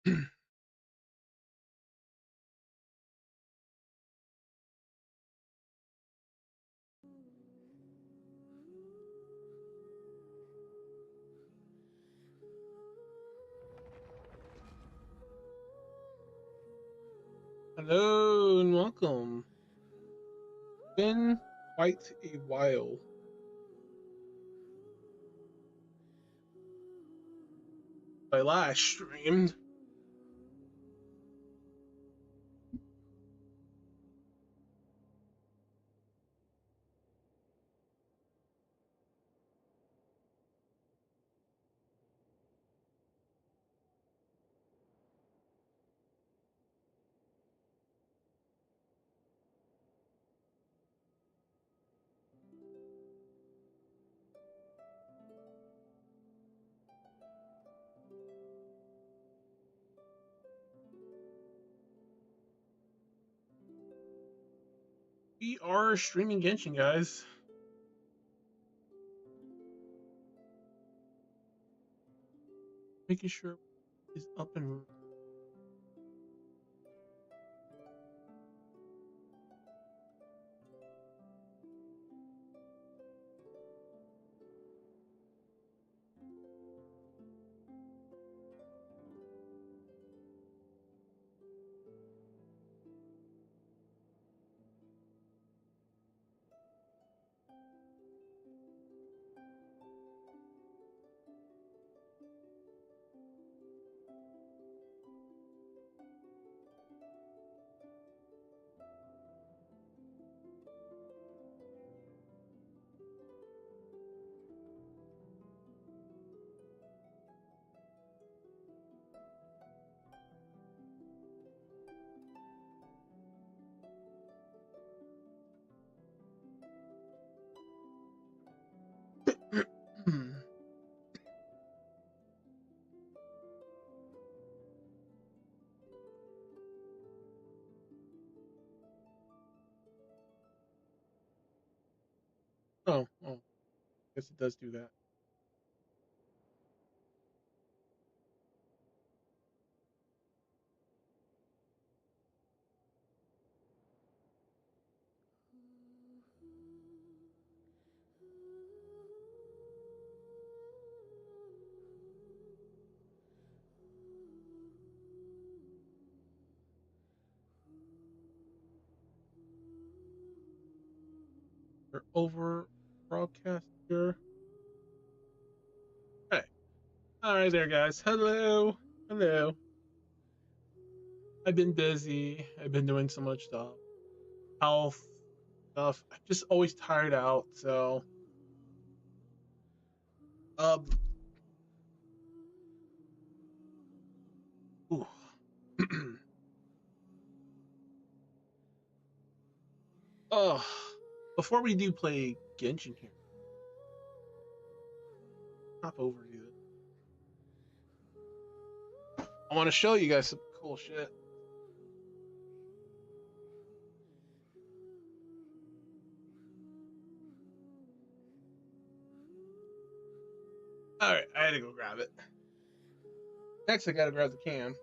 Hello and welcome. Been quite a while. I last streamed. We are streaming Genshin, guys. Making sure it's up and oh, guess it does do that. We're over broadcast here. Hey, all right, there, guys. Hello, hello. I've been busy. I've been doing so much stuff, health stuff. I'm just always tired out. So, um, ooh. Oh, before we do play Genshin here, hop over to it. I want to show you guys some cool shit. All right, I had to go grab it. Next, I gotta grab the can.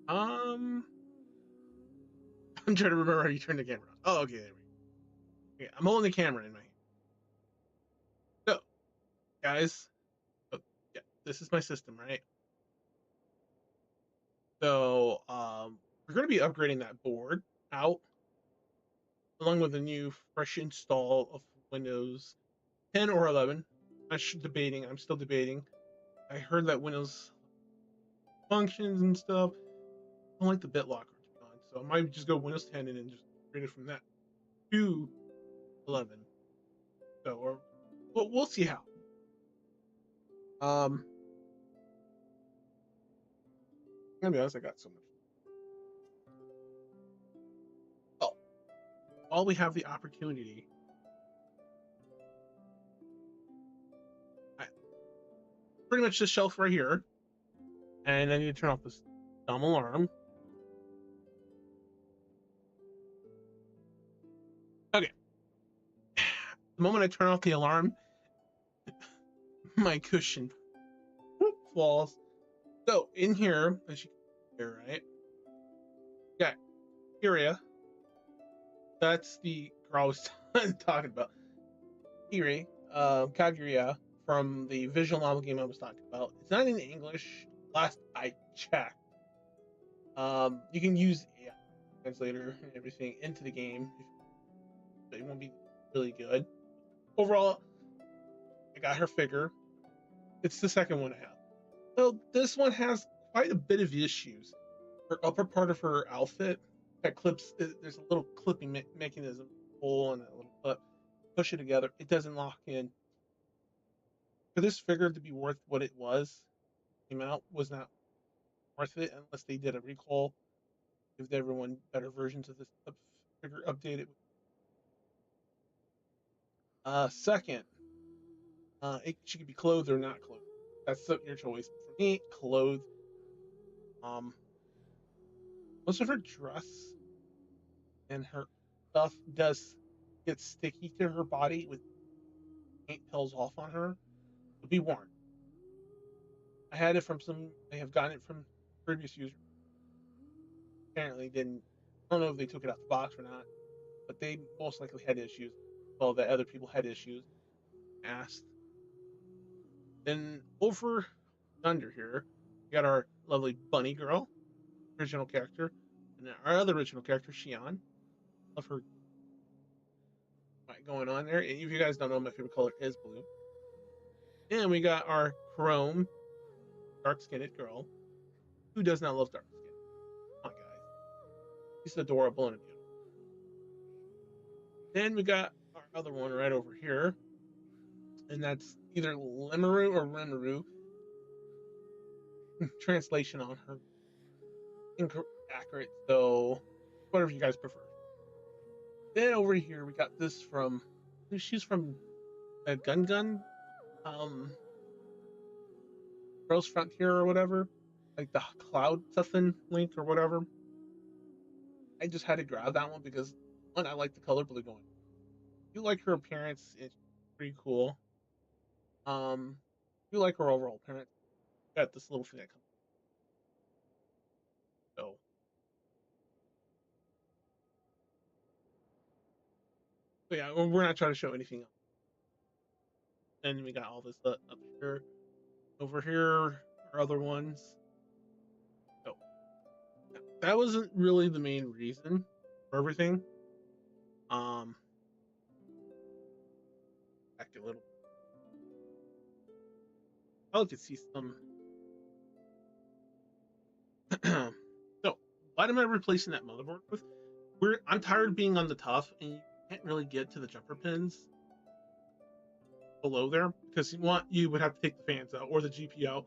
Um, I'm trying to remember how you turn the camera on. Oh, okay, there we go. Okay, I'm holding the camera in my hand. So, guys, oh, yeah, this is my system, right? So, we're gonna be upgrading that board out along with a new fresh install of Windows 10 or 11. Debating. I'm still debating. I heard that Windows functions and stuff. I don't like the BitLocker, to be honest. So I might just go Windows 10 and then just upgrade it from that to 11. So, or we'll see how. I'm gonna be honest, I got so much. Oh, while we have the opportunity, I pretty much this shelf right here, and I need to turn off this dumb alarm. The moment I turn off the alarm, my cushion falls. So in here, as you can see here, right? Yeah, Kyria. That's the girl I was talking about. Kiri, Kaguya from the visual novel game I was talking about. It's not in English. Last I checked. You can use AI translator and everything into the game, but it won't be really good. Overall, I got her figure. It's the second one I have. So this one has quite a bit of issues. Her upper part of her outfit that clips. There's a little clipping mechanism, hole and a little clip. Push it together. It doesn't lock in. For this figure to be worth what it was, came out was not worth it unless they did a recall, give everyone better versions of this figure updated. Second, she could be clothed or not clothed. That's your choice. For me, clothed. Um, Most of her dress and her stuff does get sticky to her body with paint peels off on her. To be warned. I had it from some. I have gotten it from previous users. Apparently, didn't. I don't know if they took it out the box or not, but they most likely had issues. Well, that other people had issues. Asked. Then over under here, we got our lovely bunny girl, original character, and then our other original character, Shion. Love her going on there. And if you guys don't know, my favorite color is blue. And we got our chrome, dark-skinned girl. Who does not love dark skin? Come on, guys. She's adorable and beautiful. Then we got our other one right over here, and that's either Lemuru or Rimuru. Translation on her inaccurate, so whatever you guys prefer. Then over here we got this from. She's from Gun Girls Frontier or whatever, like the Cloud something link or whatever. I just had to grab that one because one, I like the color blue going. You like her appearance; it's pretty cool. You like her overall appearance. Got this little thing that comes. So yeah, we're not trying to show anything else. And we got all this up here, over here, our other ones. So that wasn't really the main reason for everything. Back a little. I like to see some. So, what am I replacing that motherboard with? I'm tired of being on the tough, and you can't really get to the jumper pins below there because you would have to take the fans out or the GPO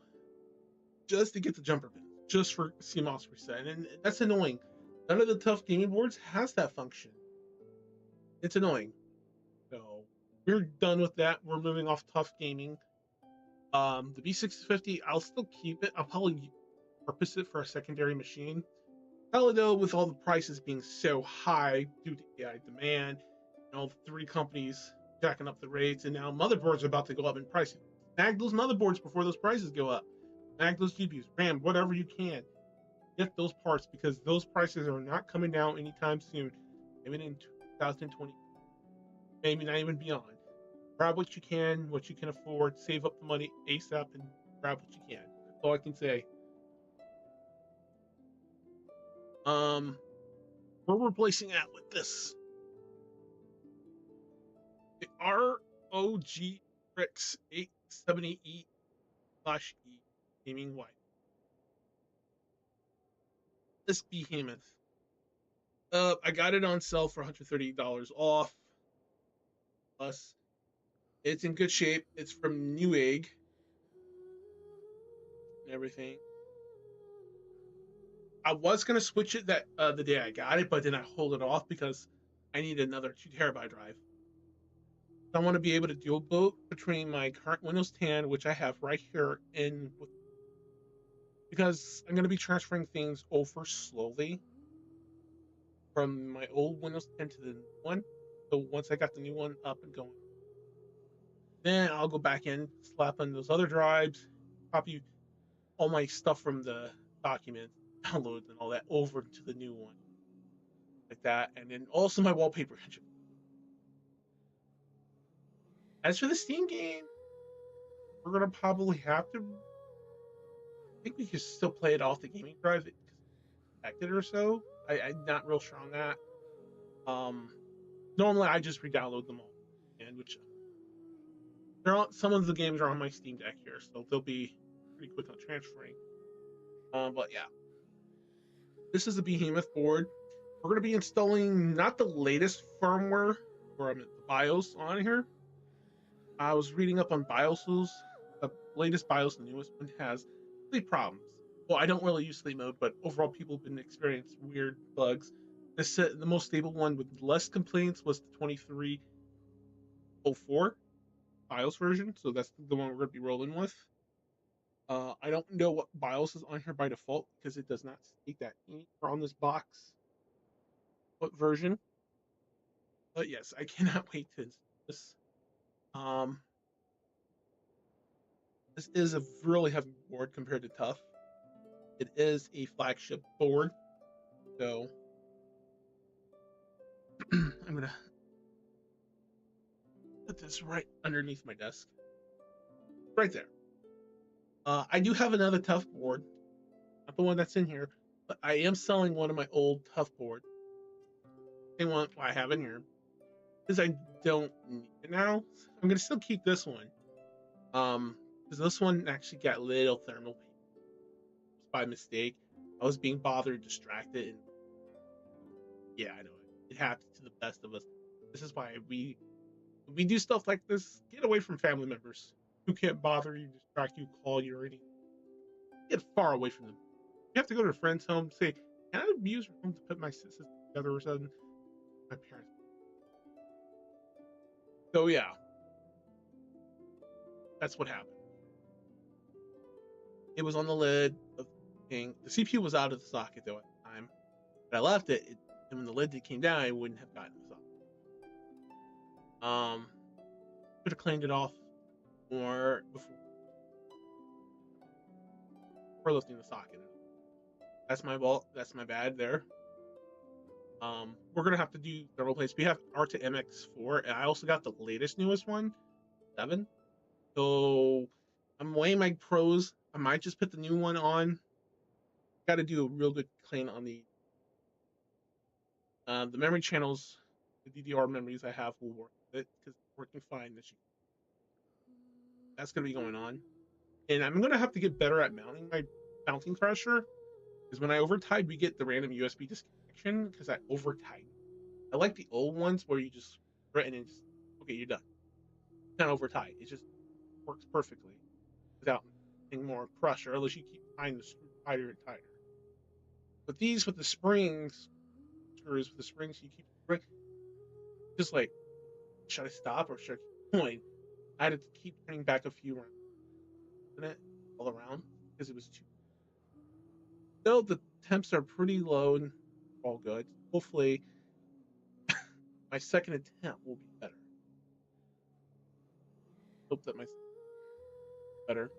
just to get the jumper pins, just for CMOS reset, and that's annoying. None of the tough gaming boards has that function. It's annoying. So we're done with that. We're moving off tough gaming. The B650, I'll still keep it. I'll probably purpose it for a secondary machine. Probably though, with all the prices being so high due to AI demand, three companies jacking up the rates, and now motherboards are about to go up in pricing. Snag those motherboards before those prices go up. Snag those GPUs, RAM, whatever you can. Get those parts because those prices are not coming down anytime soon. Even in 2020, maybe not even beyond. Grab what you can afford, save up the money ASAP, and grab what you can. That's all I can say. We're replacing that with this. The ROG Strix 870E/E gaming white. This behemoth. I got it on sale for $130 off. Plus, it's in good shape. It's from Newegg and everything. I was gonna switch it the day I got it, but then I hold it off because I need another 2 TB drive. I want to be able to dual boot between my current Windows 10, which I have right here, because I'm gonna be transferring things over slowly from my old Windows 10 to the new one. So once I got the new one up and going, Then I'll go back in, slap on those other drives, copy all my stuff from the documents, downloads, and all that over to the new one, like that. And then also my wallpaper. As for the Steam game, we're gonna probably have to. I think we can still play it off the gaming drive because it's protected or so. I'm not real sure on that. Um, Normally I just re-download them all, and which they're on, some of the games are on my Steam Deck here, so they'll be pretty quick on transferring. But yeah, this is a Behemoth board. We're going to be installing not the latest firmware or the BIOS on here. I was reading up on BIOSes. The latest BIOS, the newest one, has sleep problems. Well, I don't really use sleep mode, but overall, people have been experiencing weird bugs. The most stable one with less complaints was the 2304 BIOS version, so that's the one we're going to be rolling with. I don't know what BIOS is on here by default because it does not state that anywhere on this box. What version? But yes, I cannot wait to install this. Um, this is a really heavy board compared to Tough. It is a flagship board, so I'm gonna put this right underneath my desk, right there. I do have another Tough board, not the one that's in here, but I am selling one of my old Tough boards. Same one I have in here because I don't need it now. I'm gonna still keep this one. Because this one actually got little thermal by mistake. I was being bothered, distracted, and yeah, I know it happens to the best of us. This is why we do stuff like this. Get away from family members who can't bother you, distract you, call you, or anything. Get far away from them. You have to go to a friend's home, say, "Can I use your home to put my sisters together or something?" My parents. So yeah, that's what happened. It was on the lid of the thing. The CPU was out of the socket though at the time. But I left it, and when the lid came down, I wouldn't have gotten the socket. Should have cleaned it off more before lifting the socket. That's my fault. That's my bad there. We're gonna have to do thermal plates. We have Arta MX4, and I also got the latest, newest one, 7. So I'm weighing my pros. I might just put the new one on. Got to do a real good clean on the memory channels. The DDR memories I have will work with it because it's working fine this year. That's gonna be going on, and I'm gonna have to get better at mounting my mounting pressure because when I overtide, we get the random USB disconnection because I overtide. I like the old ones where you just threaten and just okay, you're done. It's not overtide. It just works perfectly without any more pressure unless you keep tying the screw tighter and tighter. But these with the springs, screws with the springs, you keep just like, should I stop or should I keep going? I had to keep turning back a few rounds in it all around because it was too. Still, the temps are pretty low and all good. Hopefully, my second attempt will be better. Hope that my better.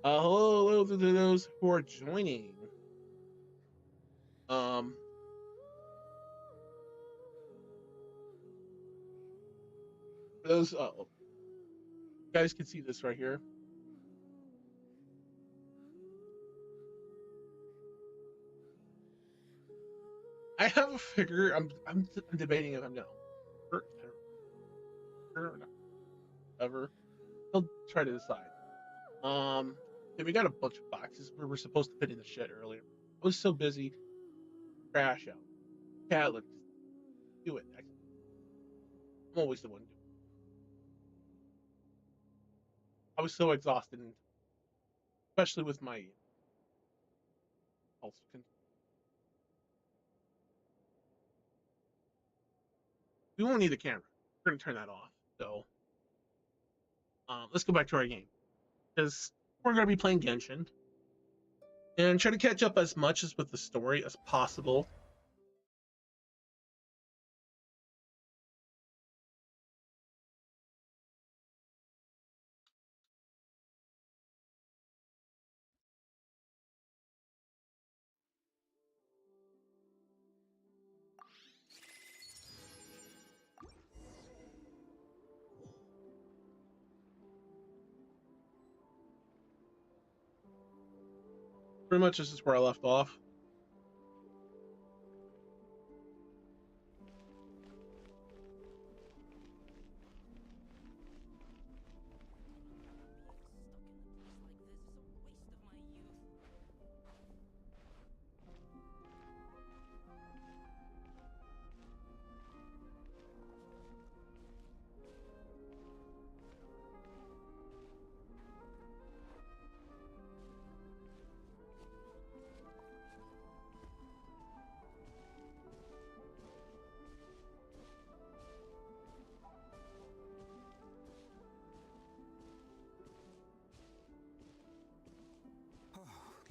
Hello to those who are joining. Um, those you guys can see this right here. I have a figure. I'm debating if I'm gonna or not. Ever. I'll try to decide. We got a bunch of boxes we were supposed to put in the shed earlier. I was so busy. Crash out. Cat, look, just do it. I'm always the one doing it. I was so exhausted, especially with my health. We won't need the camera. We're gonna turn that off. So, let's go back to our game because we're gonna be playing Genshin and try to catch up as much as with the story as possible. Pretty much this is where I left off.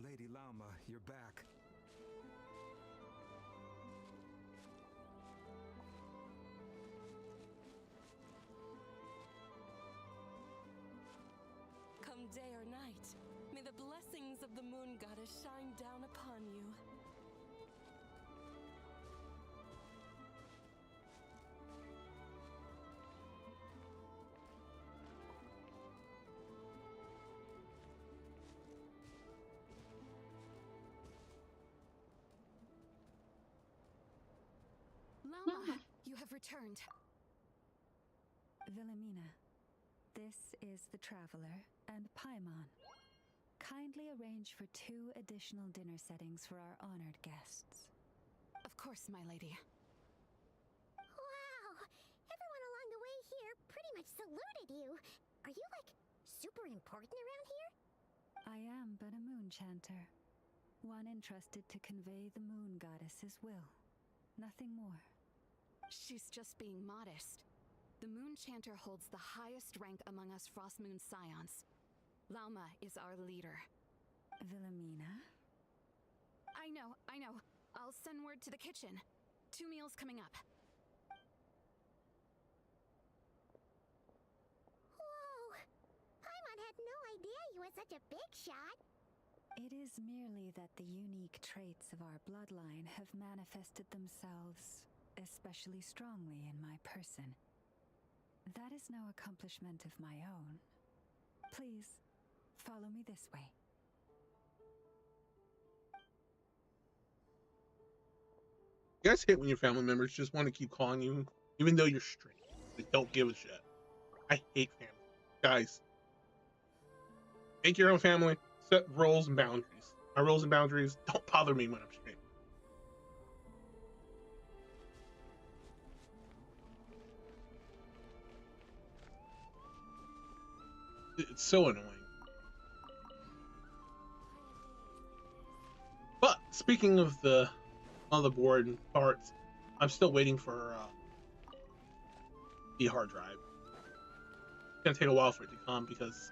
Lady Llama, you're back. Come day or night, may the blessings of the moon goddess shine down upon you. Llama, you have returned. Wilhelmina, this is the Traveler and Paimon. Kindly arrange for 2 additional dinner settings for our honored guests. Of course, my lady. Wow! Everyone along the way here pretty much saluted you. Are you, like, super important around here? I am but a moon chanter. One entrusted to convey the moon goddess's will. Nothing more. She's just being modest. The Moon Chanter holds the highest rank among us Frost Moon Scions. Llama is our leader. Wilhelmina? I know. I'll send word to the kitchen. 2 meals coming up. Whoa! Paimon had no idea you were such a big shot. It is merely that the unique traits of our bloodline have manifested themselves especially strongly in my person. That is no accomplishment of my own. Please, follow me this way. You guys hate when your family members just want to keep calling you, even though you're straight. They don't give a shit. I hate family. Guys, make your own family, set rules and boundaries. My rules and boundaries don't bother me when I'm straight. It's so annoying. But speaking of the board and parts, I'm still waiting for the hard drive. It's gonna take a while for it to come because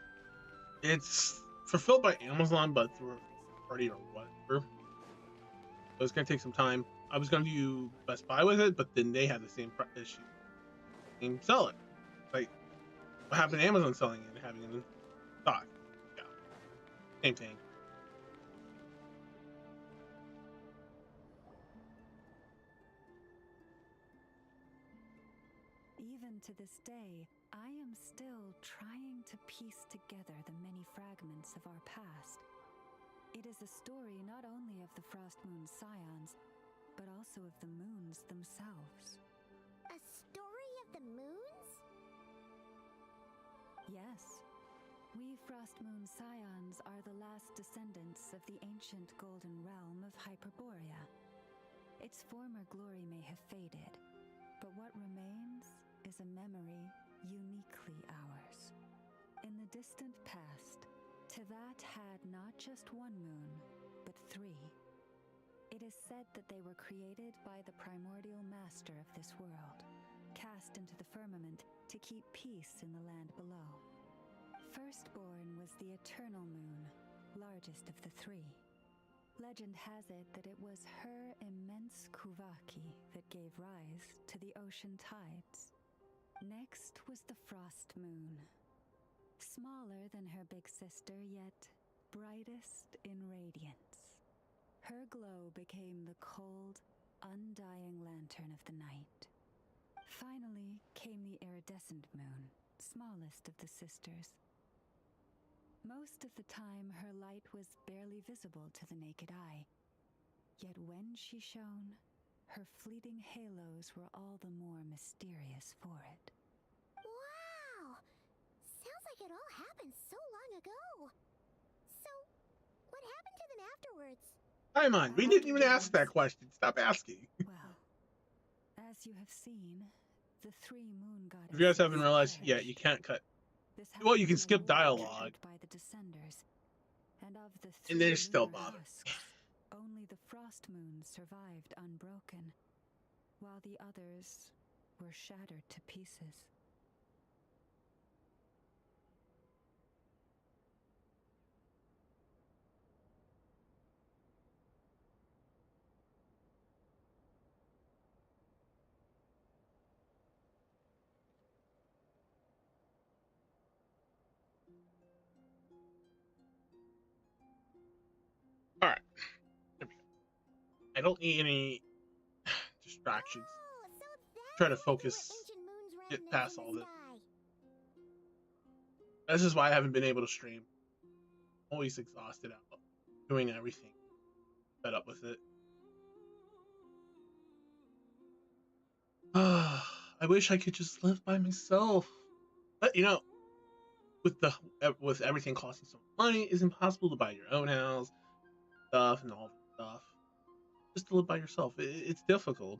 it's fulfilled by Amazon, but through a party or whatever. So it's gonna take some time. I was gonna do Best Buy with it, but then they had the same issue. And sell it. Like what happened to Amazon selling it and having it in stock. Yeah. Same thing. Even to this day, I am still trying to piece together the many fragments of our past. It is a story not only of the Frost Moon Scions, but also of the moons themselves. A story of the moons? Yes. We Frost Moon Scions are the last descendants of the ancient golden realm of Hyperborea. Its former glory may have faded, but what remains is a memory uniquely ours. In the distant past, Tivat had not just 1 moon, but 3. It is said that they were created by the primordial master of this world, cast into the firmament to keep peace in the land below. Firstborn was the eternal moon, largest of the 3. Legend has it that it was her immense kuvaki that gave rise to the ocean tides. Next was the frost moon. Smaller than her big sister, yet brightest in radiance. Her glow became the cold, undying lantern of the night. Finally came the iridescent moon, smallest of the sisters. Most of the time, her light was barely visible to the naked eye. Yet when she shone, her fleeting halos were all the more mysterious for it. Wow! Sounds like it all happened so long ago. So, what happened to them afterwards? Come on, we didn't even ask that question. Stop asking. Well, as you have seen, the three moon goddesses. If you guys haven't realized, perished. yeah, you can't cut. This Well, you happened can in a skip war dialogue. waged by the Descenders, and of the And three they're still lunar bothered. husks, only the frost moons survived unbroken, while the others were shattered to pieces. All right, there we go. I don't need any distractions. Oh, so that's Try to why there were focus, ancient moon's get remnants past in all the this. sky. This is why I haven't been able to stream. Always exhausted out doing everything. Fed up with it. I wish I could just live by myself. But you know, with everything costing so much money, it's impossible to buy your own house, stuff, and all that stuff. Just to live by yourself, it's difficult.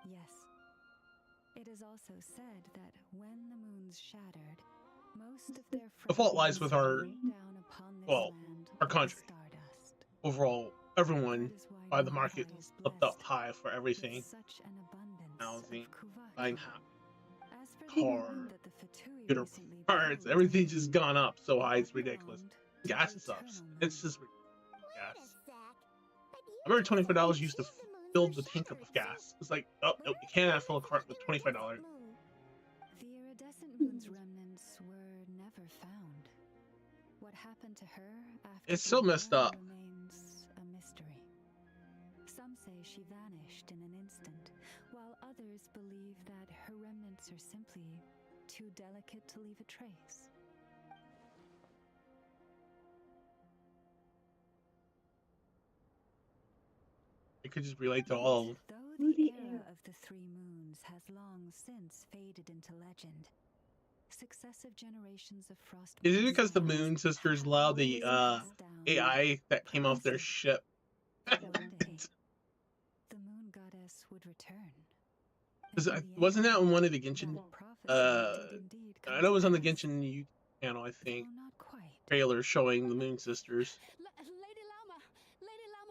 Yes. It is also said that when the moons shattered, most of their The fault lies fragments with our, rained down upon this well, land our like country. stardust. Overall, everyone That is why by the market Nifes is slipped up blessed high for with everything. such an abundance Housing, of Kuvaki. buying As for the car, woman that the Fatui computer recently parts, killed, everything's just gone up so high, it's that ridiculous. belonged to Gas the is up. eternal It's moon. just ridiculous. Wait a Gas. sec. But I remember you $25 just used to said the moons fill were the tank up shattered, with gas. It's like, oh, no, where you are the cannot fill a remnants cart of with the $25. iridescent moon? The iridescent moon's remnants were never found. What happened to her after It's the so war messed up. remains a mystery. Some say she vanished in an instant, while others believe that her remnants are simply too delicate to leave a trace. It could just relate to Yet, all of them. though the era of the three moons has long since faded into legend, successive generations of frost Is it moon because the scions Moon Sisters have allow always the passed down AI that came off their prophecy ship? that one day the moon goddess would return. Because And in the wasn't that end, on one of the Genshin? that prophecy did indeed I come know it to was on the pass, Genshin YouTube channel, I think. though not quite. Trailer showing the Moon Sisters. Lady Lama,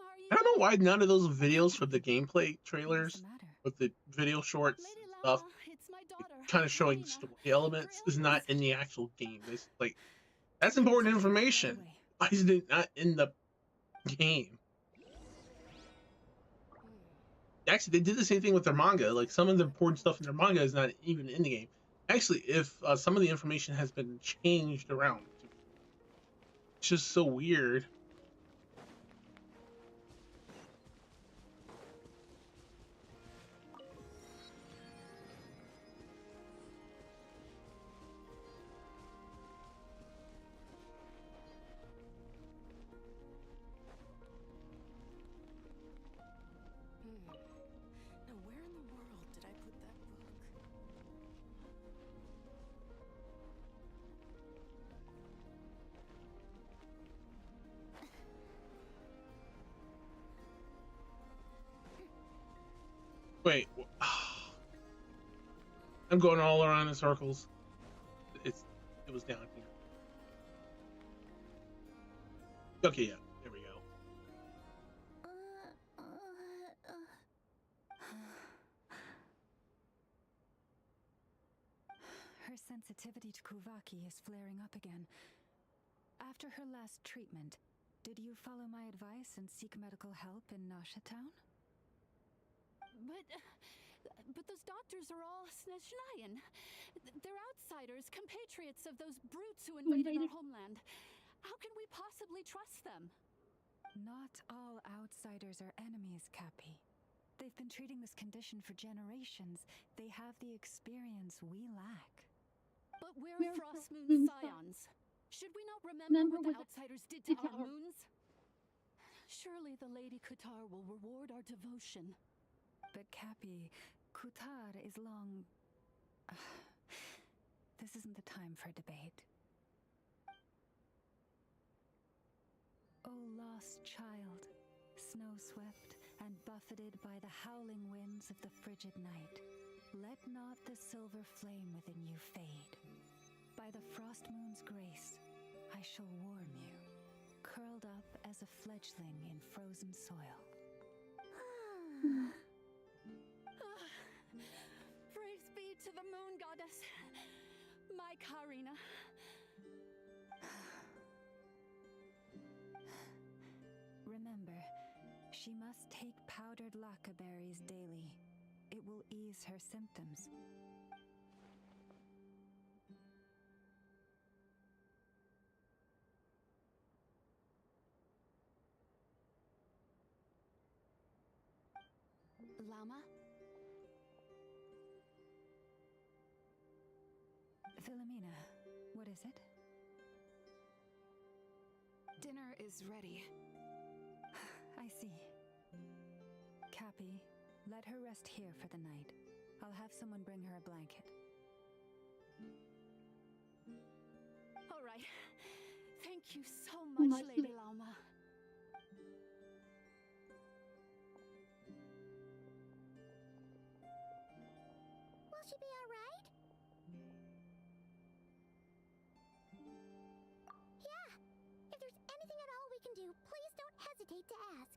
are you? I don't know why none of those videos from the gameplay What is trailers the matter? with the video shorts Lady and Lama, stuff, it's my daughter. kind of showing Marina. story elements, is not Brilliant. in the actual game. It's like, that's important information. Right away. Why is it not in the game? Actually, they did the same thing with their manga. Like, some of the important stuff in their manga is not even in the game. Actually, if some of the information has been changed around, it's just so weird. Now, where in the world did I put that book? Wait, I'm going all around in circles. It was down here. Okay, yeah, there we go. Her sensitivity to Kuvaki is flaring up again. After her last treatment, did you follow my advice and seek medical help in Nasha Town? But those doctors are all Snezhnayan. They're outsiders, compatriots of those brutes who invaded our homeland. How can we possibly trust them? Not all outsiders are enemies, Cappy. They've been treating this condition for generations. They have the experience we lack. But we're Frostmoon scions. Should we not remember what the outsiders did to our moons? Surely the Lady Kutar will reward our devotion. But Cappy, Kutar is long... This isn't the time for debate. O lost child, snow-swept and buffeted by the howling winds of the frigid night, let not the silver flame within you fade. By the frost moon's grace, I shall warm you, curled up as a fledgling in frozen soil. Praise be to the moon goddess, my Karina. Remember, she must take powdered lacca berries daily. It will ease her symptoms. Llama? Philomena, what is it? Dinner is ready. I see. Cappy, let her rest here for the night. I'll have someone bring her a blanket. All right. Thank you so much, Lady Llama. Will she be alright? Yeah. If there's anything at all we can do, please don't hesitate to ask.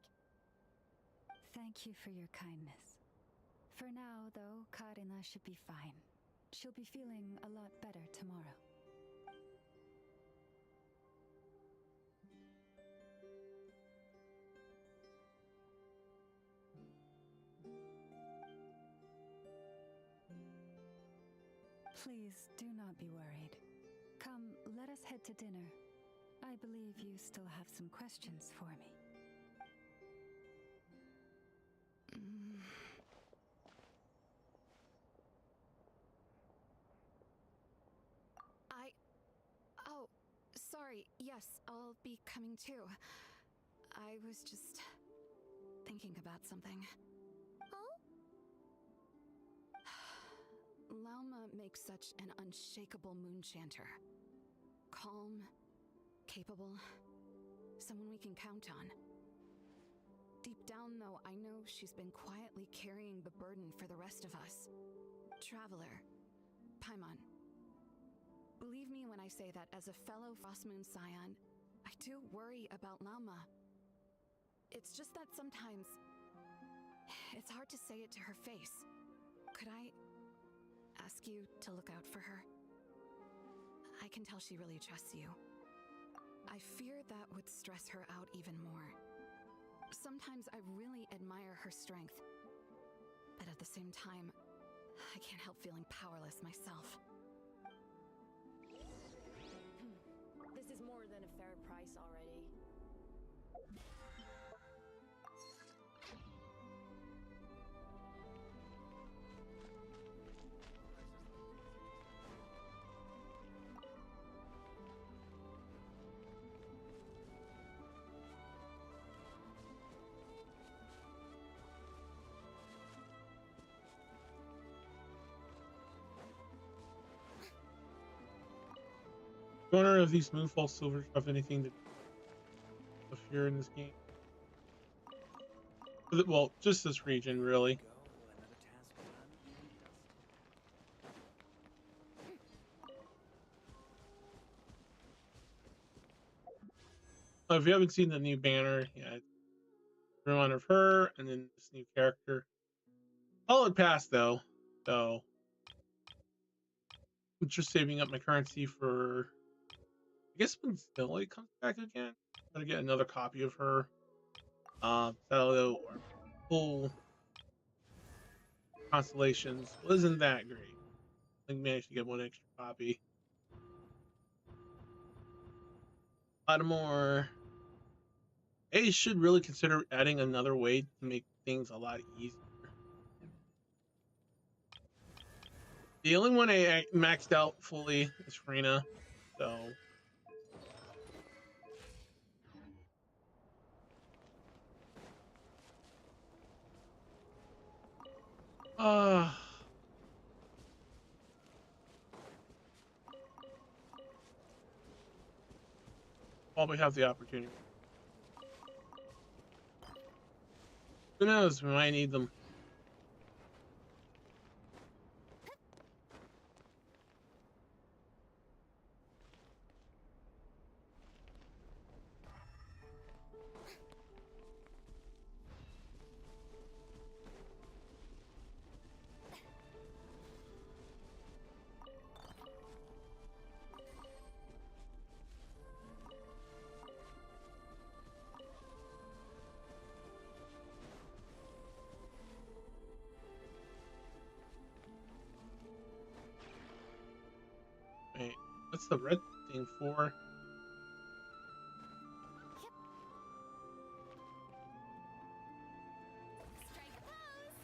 Thank you for your kindness. For now, though, Karina should be fine. She'll be feeling a lot better tomorrow. Please do not be worried. Come, let us head to dinner. I believe you still have some questions for me. Oh, sorry. Yes, I'll be coming too. I was just thinking about something. Oh? Llama makes such an unshakable moon chanter. Calm, capable, someone we can count on. Deep down, though, I know she's been quietly carrying the burden for the rest of us. Traveler, Paimon. Believe me when I say that as a fellow Frostmoon Scion, I do worry about Llama. It's just that sometimes it's hard to say it to her face. Could I ask you to look out for her? I can tell she really trusts you. I fear that would stress her out even more. Sometimes I really admire her strength, but at the same time, I can't help feeling powerless myself. This is more than a fair price already. I wonder if these Moonfall Silvers have anything to if you're in this game. Well, just this region, really. If you haven't seen the new banner, yeah, it's a reminder of her, and then this new character. All it passed though, so I'm just saving up my currency for. I guess when Zestiria comes back again, I'm gonna get another copy of her. Fellow or full constellations wasn't that great. I think managed to get one extra copy. A lot more. They should really consider adding another way to make things a lot easier. The only one I maxed out fully is Frina, so Uh, while we have the opportunity. Who knows? We might need them. Wait, what's the red thing for? Strike a pose!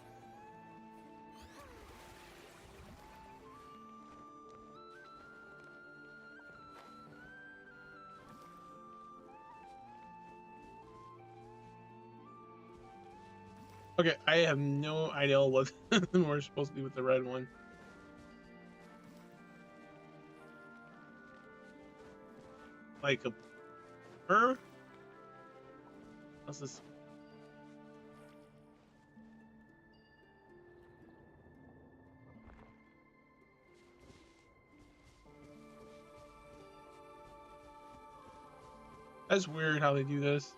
Okay, I have no idea what we're supposed to do with the red one. Like a her? What's this? That's weird how they do this.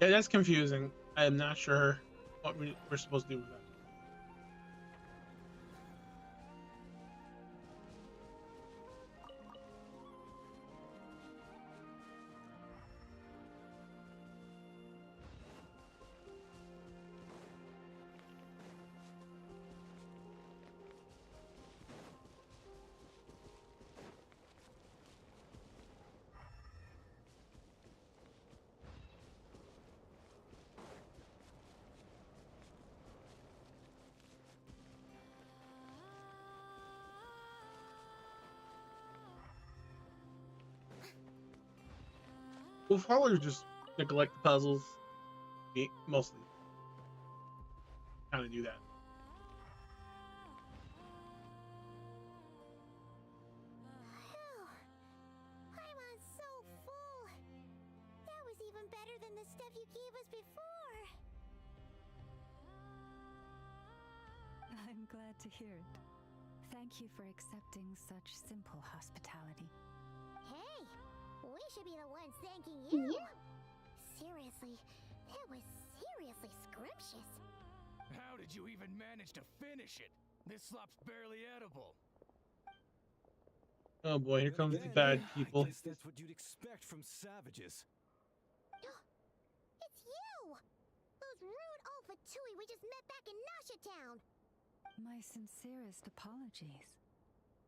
Yeah, that's confusing. I am not sure what we're supposed to do with that. We'll probably just neglect the puzzles. Mostly kind of do that. Phew. I'm on so full. That was even better than the stuff you gave us before. I'm glad to hear it. Thank you for accepting such simple hospitality. Hey, we should be the ones thanking you. Seriously, that was seriously scrumptious. How did you even manage to finish it? This slop's barely edible. Oh boy, here comes the Then, bad people. I guess that's what you'd expect from savages. It's you! Those rude old Vtuber we just met back in Nasha Town. My sincerest apologies.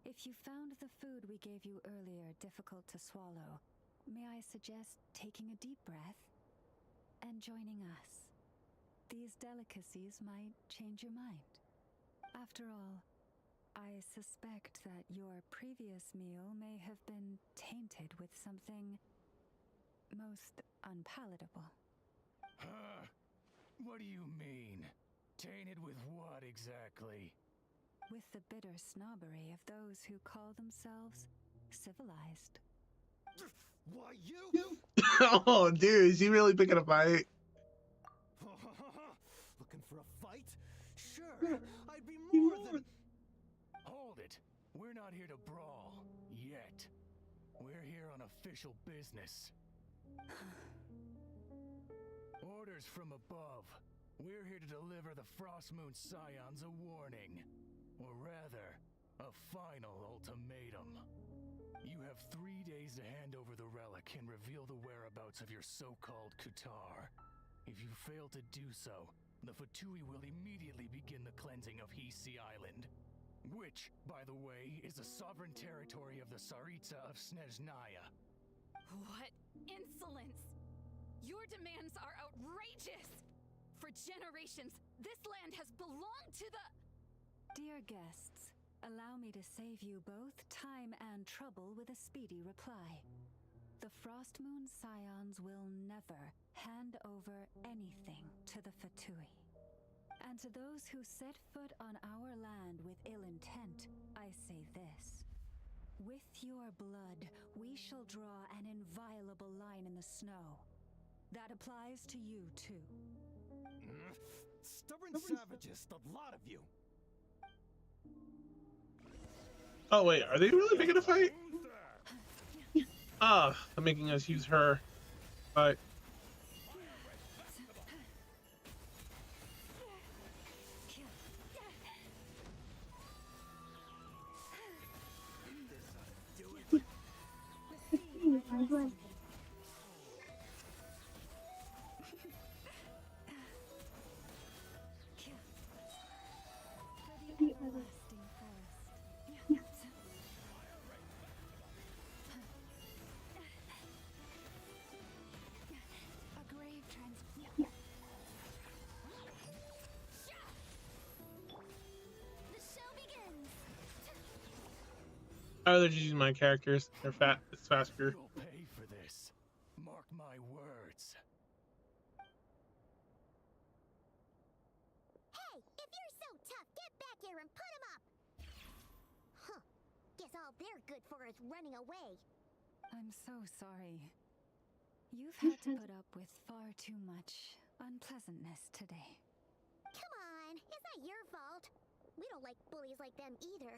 If you found the food we gave you earlier difficult to swallow, may I suggest taking a deep breath and joining us? These delicacies might change your mind. After all, I suspect that your previous meal may have been tainted with something most unpalatable. Huh? What do you mean? Tainted with what exactly? With the bitter snobbery of those who call themselves civilized. Why you? Oh, dude, is he really picking a fight? Looking for a fight? Sure, I'd be more than... Hold it. We're not here to brawl. Yet. We're here on official business. Orders from above. We're here to deliver the Frostmoon Scions a warning. Or rather, a final ultimatum. You have 3 days to hand over the relic and reveal the whereabouts of your so-called Kutar. If you fail to do so, the Vtuber will immediately begin the cleansing of Hisi Island, which, by the way, is the sovereign territory of the Tsaritsa of Snezhnaya. What insolence! Your demands are outrageous! For generations, this land has belonged to the... Dear guests, allow me to save you both time and trouble with a speedy reply. The Frostmoon Scions will never hand over anything to the Fatui. And to those who set foot on our land with ill intent, I say this. With your blood, we shall draw an inviolable line in the snow. That applies to you, too. Stubborn savages, the lot of you! Oh wait, are they really making a fight? Ah, they're making us use her. But A grave The show begins! oh, they're just using my characters. They're fat. It's faster. You'll pay for this. Mark my words. Hey, if you're so tough, get back here and put him up! Huh. Guess all they're good for is running away. I'm so sorry. You've had to put up with far too much unpleasantness today. Come on, it's not your fault. We don't like bullies like them either.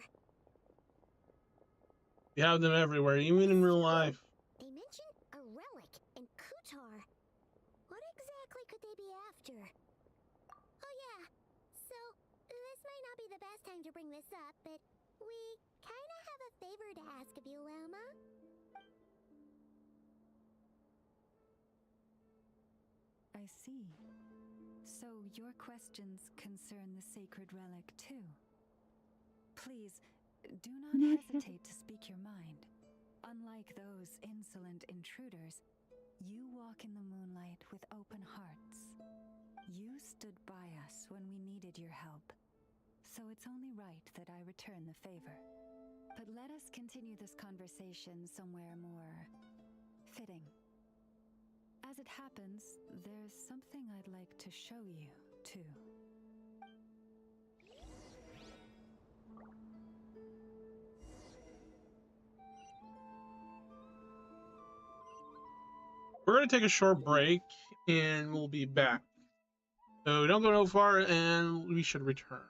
You have them everywhere, even in real life. They mentioned a relic in Kutar. What exactly could they be after? Oh yeah, so this might not be the best time to bring this up, but we kinda have a favor to ask of you, Lama. I see. So your questions concern the sacred relic too. Please, do not hesitate to speak your mind. Unlike those insolent intruders, you walk in the moonlight with open hearts. You stood by us when we needed your help, so it's only right that I return the favor. But let us continue this conversation somewhere more fitting. As it happens, there's something I'd like to show you, too. We're gonna take a short break, and we'll be back. So don't go no far, and we should return.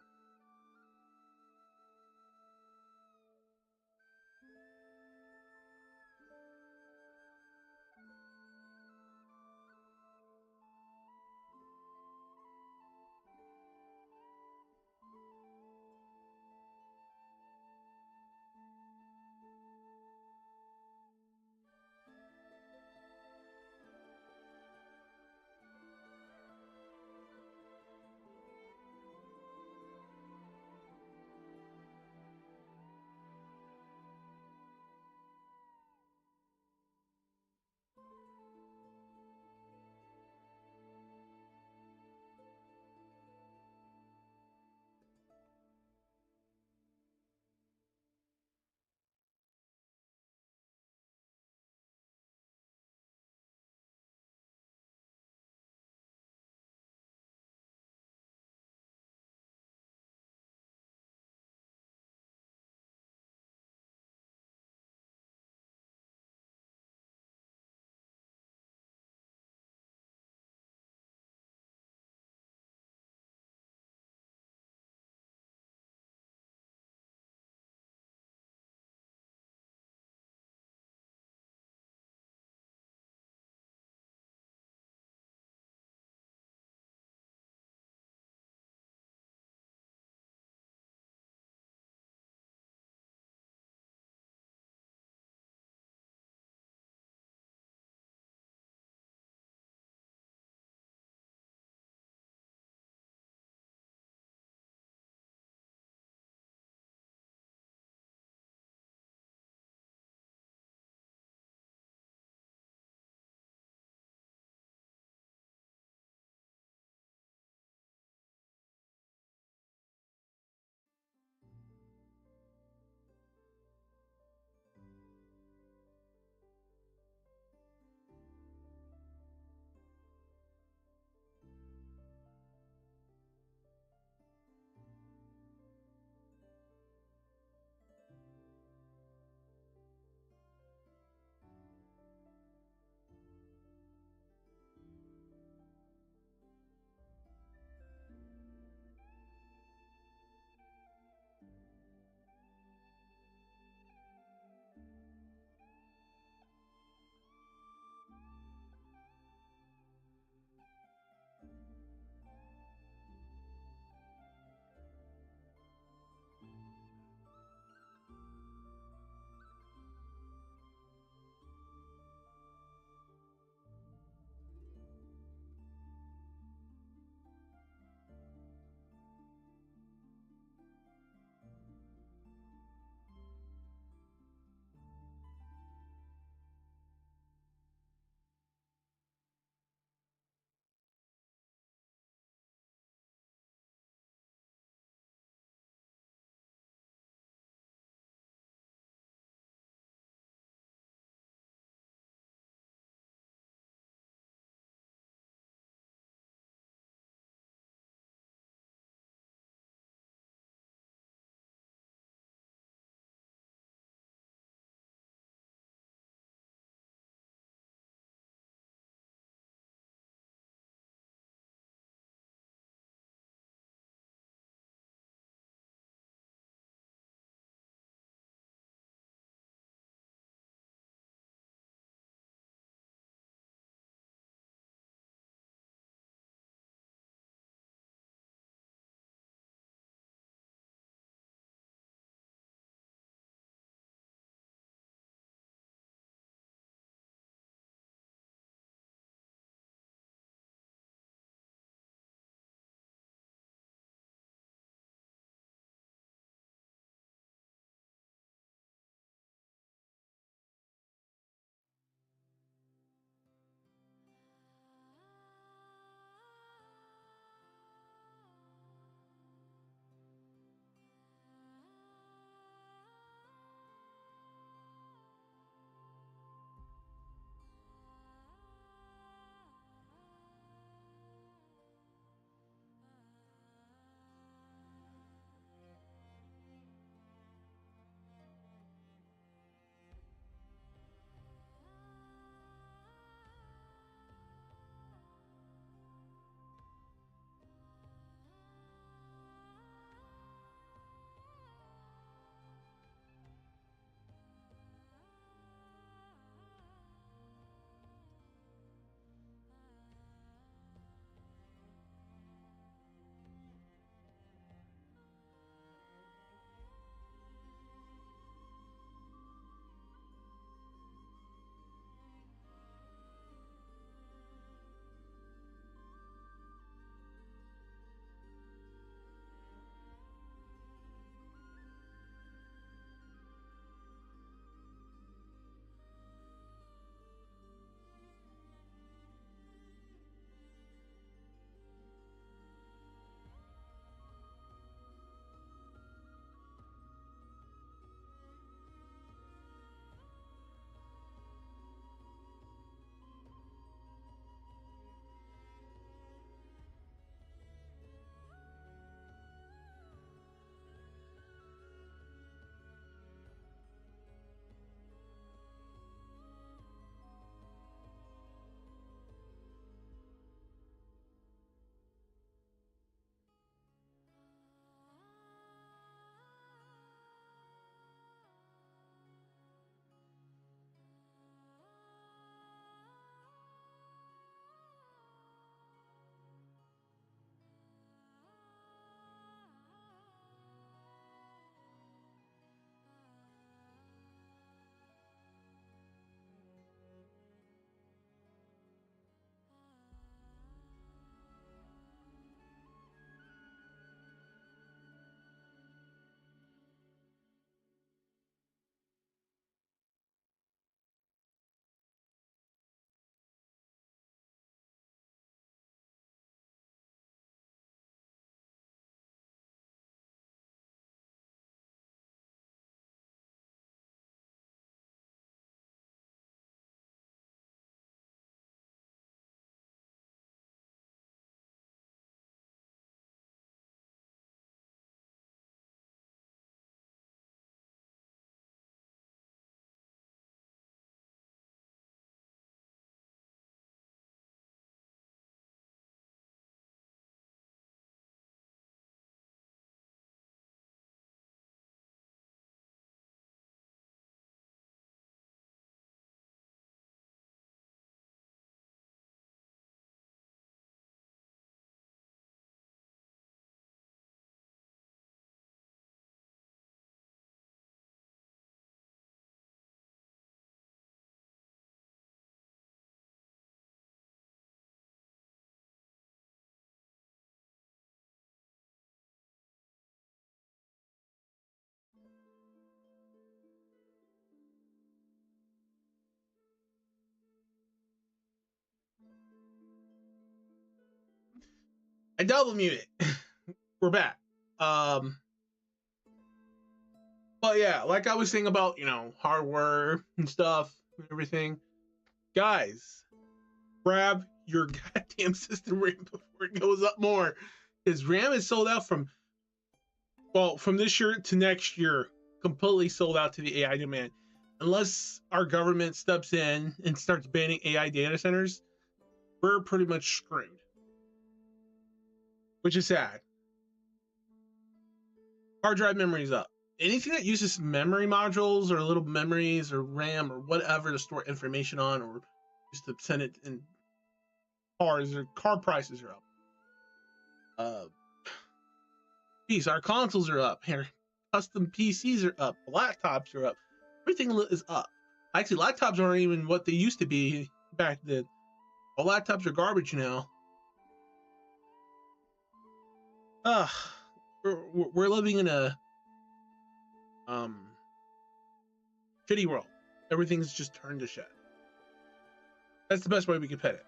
I double muted. We're back. But yeah, like I was saying about, you know, hardware and stuff and everything. Guys, grab your goddamn system RAM before it goes up more. Because RAM is sold out from, well, from this year to next year, completely sold out to the AI demand. Unless our government steps in and starts banning AI data centers, we're pretty much screwed. Which is sad. Hard drive memory is up. Anything that uses memory modules or little memories or RAM or whatever to store information on, or just to send it in cars, or car prices are up. Geez, our consoles are up here. Custom PCs are up. Laptops are up. Everything is up. Actually, laptops aren't even what they used to be back then. All laptops are garbage now. We're living in a shitty world. Everything's just turned to shit. That's the best way we could put it.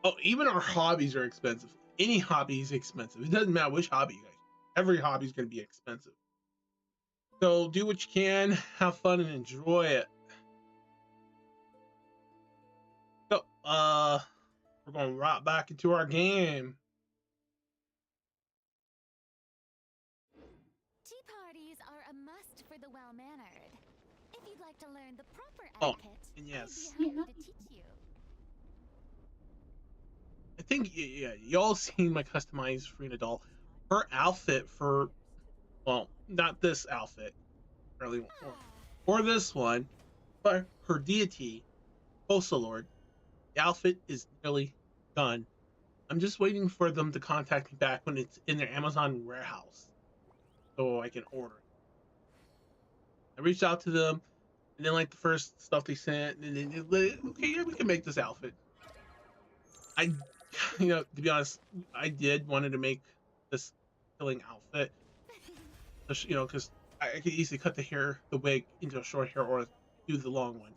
Oh, even our hobbies are expensive. Any hobby is expensive. It doesn't matter which hobby, guys. Every hobby is going to be expensive. So do what you can, have fun, and enjoy it. So, we're going right back into our game. Tea parties are a must for the well-mannered. If you'd like to learn the proper Oh, etiquette, and yes. I'd be happy to teach you. I think, yeah, y'all seen my customized Frina doll. Her outfit for, well, not this outfit, really, or this one, but her deity, Postal Lord, the outfit is nearly done. I'm just waiting for them to contact me back when it's in their Amazon warehouse so I can order it. I reached out to them, and then like the first stuff they sent, and then okay, yeah, we can make this outfit. I, you know, to be honest, I did wanted to make this killing outfit, you know, because I could easily cut the wig into a short hair, or do the long one,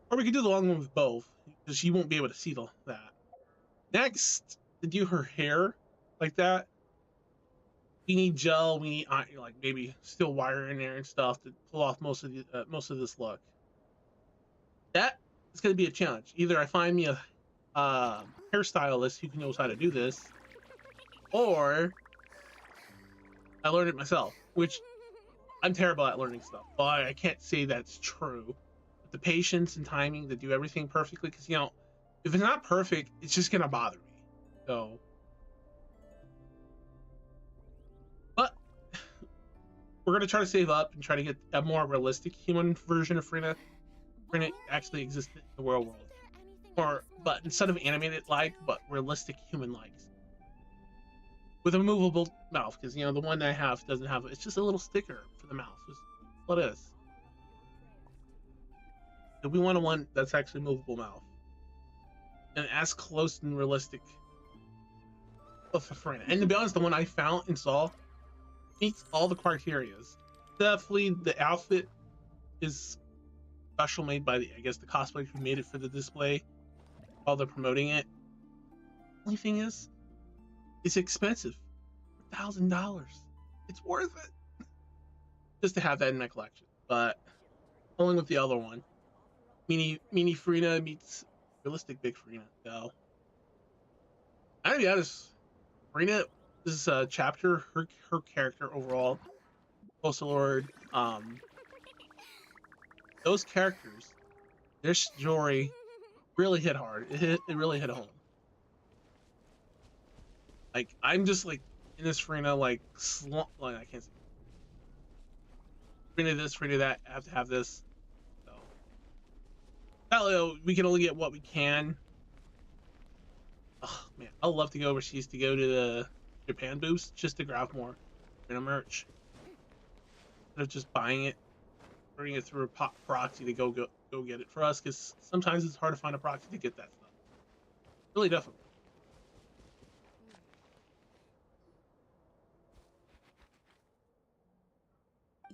or we could do the long one with both, because she won't be able to see that. Next, to do her hair like that, we need gel. We need like maybe steel wire in there and stuff to pull off most of this look. That is going to be a challenge. Either I find me a hairstylist who knows how to do this, or I learn it myself, which I'm terrible at learning stuff. But I can't say that's true. With the patience and timing to do everything perfectly, because you know, if it's not perfect, it's just gonna bother me. So, but we're gonna try to save up and try to get a more realistic human version of Frina. Frina actually exists in the real world, or but instead of animated like, but realistic human likes, with a movable mouth, because you know the one that I have doesn't have. It's just a little sticker for the mouth. It's what it is. So we want one that's actually movable mouth, and as close and realistic of a Frina. And to be honest, the one I found and saw meets all the criterias. Definitely, the outfit is special made by I guess the cosplayers who made it for the display while they're promoting it. Only thing is, it's expensive. $1,000. It's worth it just to have that in my collection. But along with the other one, mini Frina meets realistic big Frina. So I'm gonna be honest, Frina, this is a chapter. Her character overall, Postal Lord, those characters, their story really hit hard. It really hit home. Like I'm just like in this Frina like like I can't say Frina this, Frina that. I have to have this. So we can only get what we can. Oh man, I'd love to go overseas to go to the Japan booths just to grab more Frina merch. Instead of just buying it, bringing it through a proxy to go get it for us, because sometimes it's hard to find a proxy to get that stuff. Really difficult.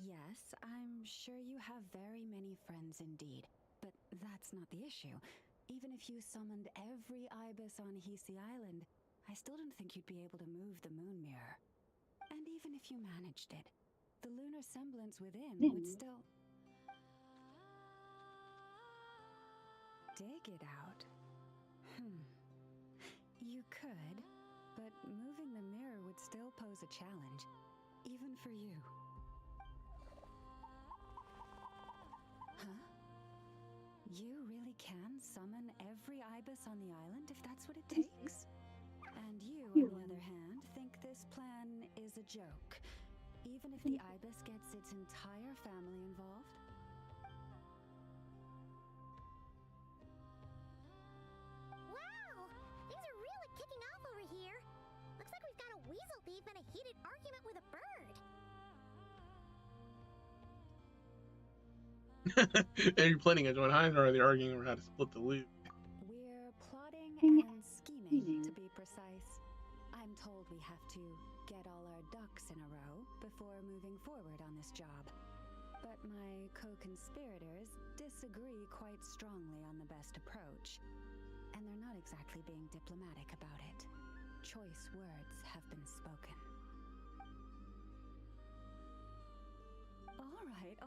Yes, I'm sure you have very many friends indeed, but that's not the issue. Even if you summoned every ibis on Hisi Island, I still don't think you'd be able to move the moon mirror. And even if you managed it, the lunar semblance within would still... Dig it out? You could, but moving the mirror would still pose a challenge, even for you. Huh? You really can summon every ibis on the island if that's what it takes? And you, on the other hand, think this plan is a joke, even if the ibis gets its entire family involved? Wow! Things are really kicking off over here. Looks like we've got a weasel thief and a heated argument with a bird. Are you planning on joining Hines, or are they arguing over how to split the loot? We're plotting and scheming, to be precise. I'm told we have to get all our ducks in a row before moving forward on this job. But my co-conspirators disagree quite strongly on the best approach. And they're not exactly being diplomatic about it. Choice words have been spoken. All right,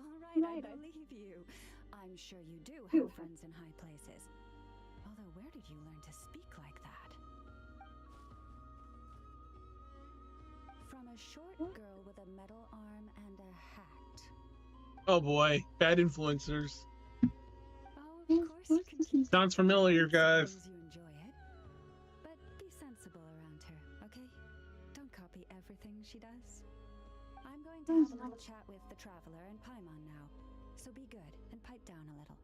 I believe you. I'm sure you do have friends in high places. Although, where did you learn to speak like that? From a short girl with a metal arm and a hat. Oh boy, bad influencers. Oh, of course you can keep Sounds familiar, guys. as long as you enjoy it. But be sensible around her, okay? Don't copy everything she does. I'm going to have a little chat with the Traveler and Paimon now, so be good and pipe down a little.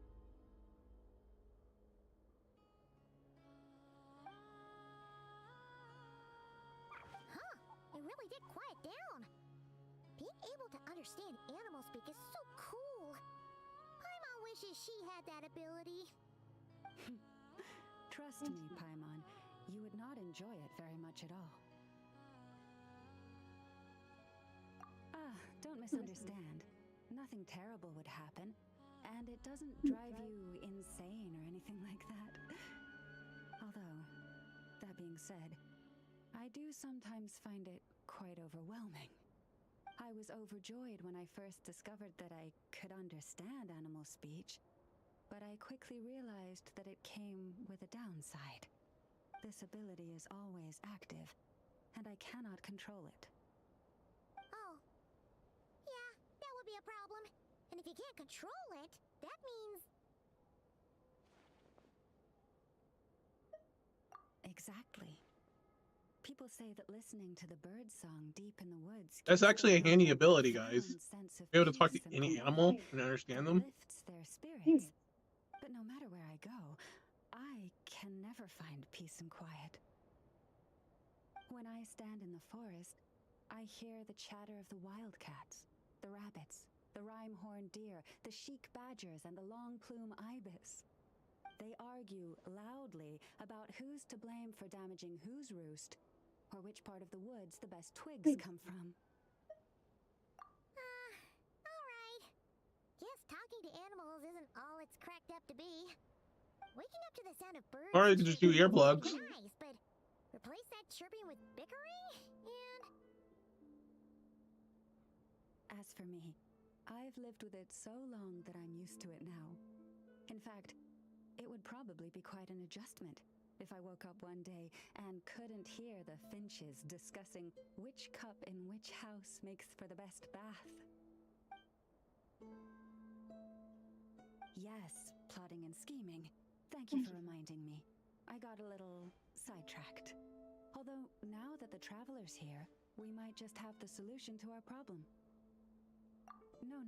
Huh, it really did quiet down. Being able to understand animal speak is so cool. Paimon wishes she had that ability. Trust me, Paimon, you would not enjoy it very much at all. Don't misunderstand. Nothing terrible would happen, and it doesn't drive you insane or anything like that. Although, that being said, I do sometimes find it quite overwhelming. I was overjoyed when I first discovered that I could understand animal speech, but I quickly realized that it came with a downside. This ability is always active, and I cannot control it. Oh. Yeah, that would be a problem. And if you can't control it, that means... Exactly. People say that listening to the bird song deep in the woods That's gives actually a them handy a ability, guys. profound sense of Be able to talk to peace and any quiet animal and understand that them. lifts their spirits. But no matter where I go, I can never find peace and quiet. When I stand in the forest, I hear the chatter of the wildcats, the rabbits, the rhyme-horned deer, the chic badgers, and the long-plume ibis. They argue loudly about who's to blame for damaging whose roost, or which part of the woods the best twigs come from. Alright. Guess talking to animals isn't all it's cracked up to be. Waking up to the sound of birds Or you could just do chirping is earplugs. nice, but replace that chirping with bickering? And... As for me, I've lived with it so long that I'm used to it now. In fact, it would probably be quite an adjustment if I woke up one day and couldn't hear the finches discussing which cup in which house makes for the best bath. Yes, plotting and scheming. Thank you for reminding me. I got a little sidetracked. Although, now that the Traveler's here, we might just have the solution to our problem. No,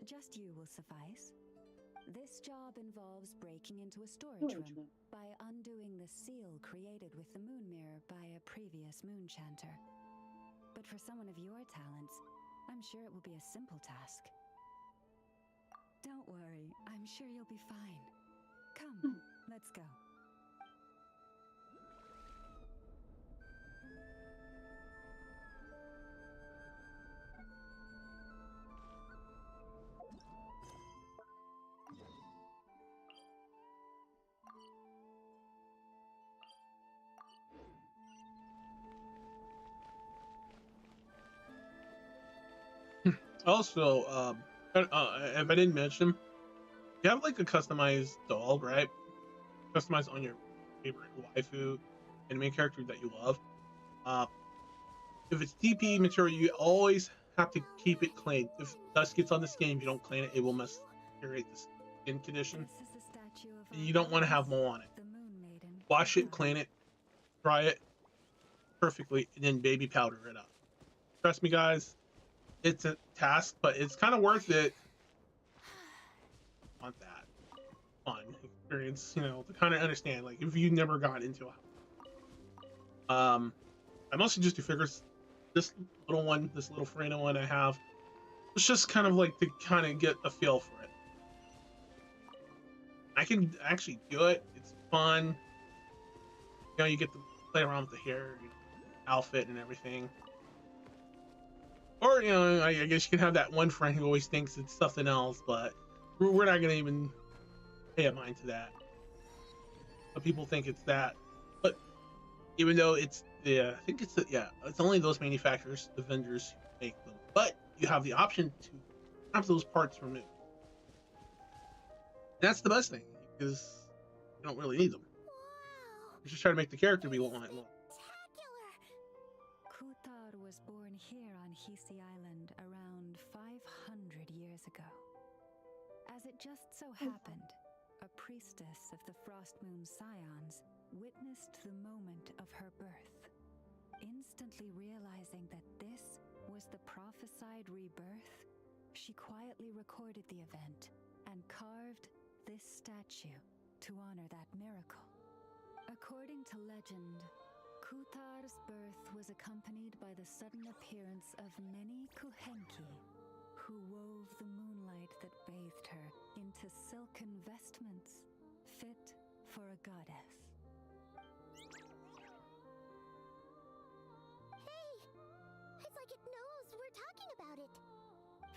just you will suffice. This job involves breaking into a storage room by undoing the seal created with the moon mirror by a previous moon chanter. But for someone of your talents, I'm sure it will be a simple task. Don't worry, I'm sure you'll be fine. Come, let's go. Also, if I didn't mention, you have like a customized dog, right? Customized on your favorite waifu and main character that you love. Uh, if it's TP material, you always have to keep it clean. If dust gets on the skin, if you don't clean it, it will mess create the skin condition, This is the statue of and our you don't want to have goddess, mold on it. the Moon Maiden. Wash it, Kutar. clean it, dry it perfectly, and then baby powder it up. Trust me, guys, it's a task, but it's kind of worth it. Want that fun experience, you know, to kind of understand. Like if you never got into a I mostly just do figures. This this little Farina one I have, it's just kind of like to kind of get a feel for it. I can actually do it. It's fun. You know, you get to play around with the hair, you know, outfit, and everything. Or you know, I guess you can have that one friend who always thinks it's something else, but we're not gonna even pay a mind to that. But people think it's that. But even though it's I think it's it's only those manufacturers, the vendors who make them. But you have the option to have those parts removed. That's the best thing because you don't really need them. Wow! You're just trying to make the character be long. Spectacular! Kutar was born here on Hisi Island around 500 years ago. As it just so happened, a priestess of the Frost Moon Scions witnessed the moment of her birth. Instantly realizing that this was the prophesied rebirth, she quietly recorded the event and carved this statue to honor that miracle. According to legend, Kutar's birth was accompanied by the sudden appearance of many Kuhenki, who wove the moonlight that bathed her into silken vestments fit for a goddess. Hey! It's like it knows we're talking about it.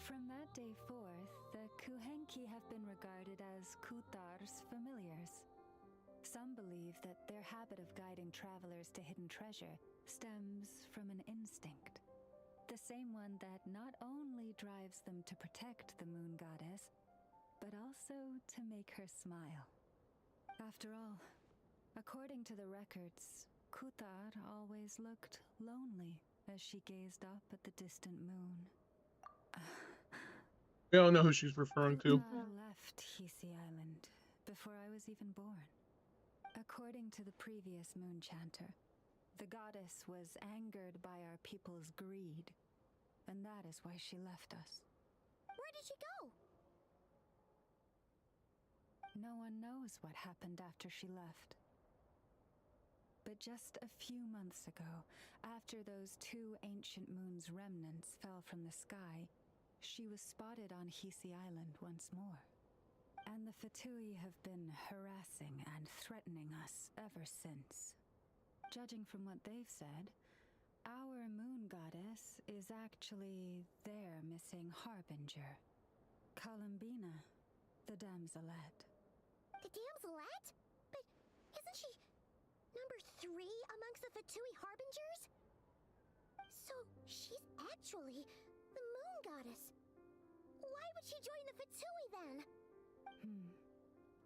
From that day forth, the Kuhenki have been regarded as Kutar's familiars. Some believe that their habit of guiding travelers to hidden treasure stems from an instinct. The same one that not only drives them to protect the moon goddess, but also to make her smile. After all, according to the records, Kutar always looked lonely as she gazed up at the distant moon. We all know who she's referring to. Kutar left Hisi Island before I was even born. According to the previous moon chanter, the goddess was angered by our people's greed, and that is why she left us. Where did she go? No one knows what happened after she left. But just a few months ago, after those two ancient moon's remnants fell from the sky, she was spotted on Hisi Island once more. And the Fatui have been harassing and threatening us ever since. Judging from what they've said, our moon goddess is actually their missing harbinger, Columbina, the damselette. The damselette? But isn't she number 3 amongst the Fatui harbingers? So she's actually the moon goddess. Why would she join the Fatui then?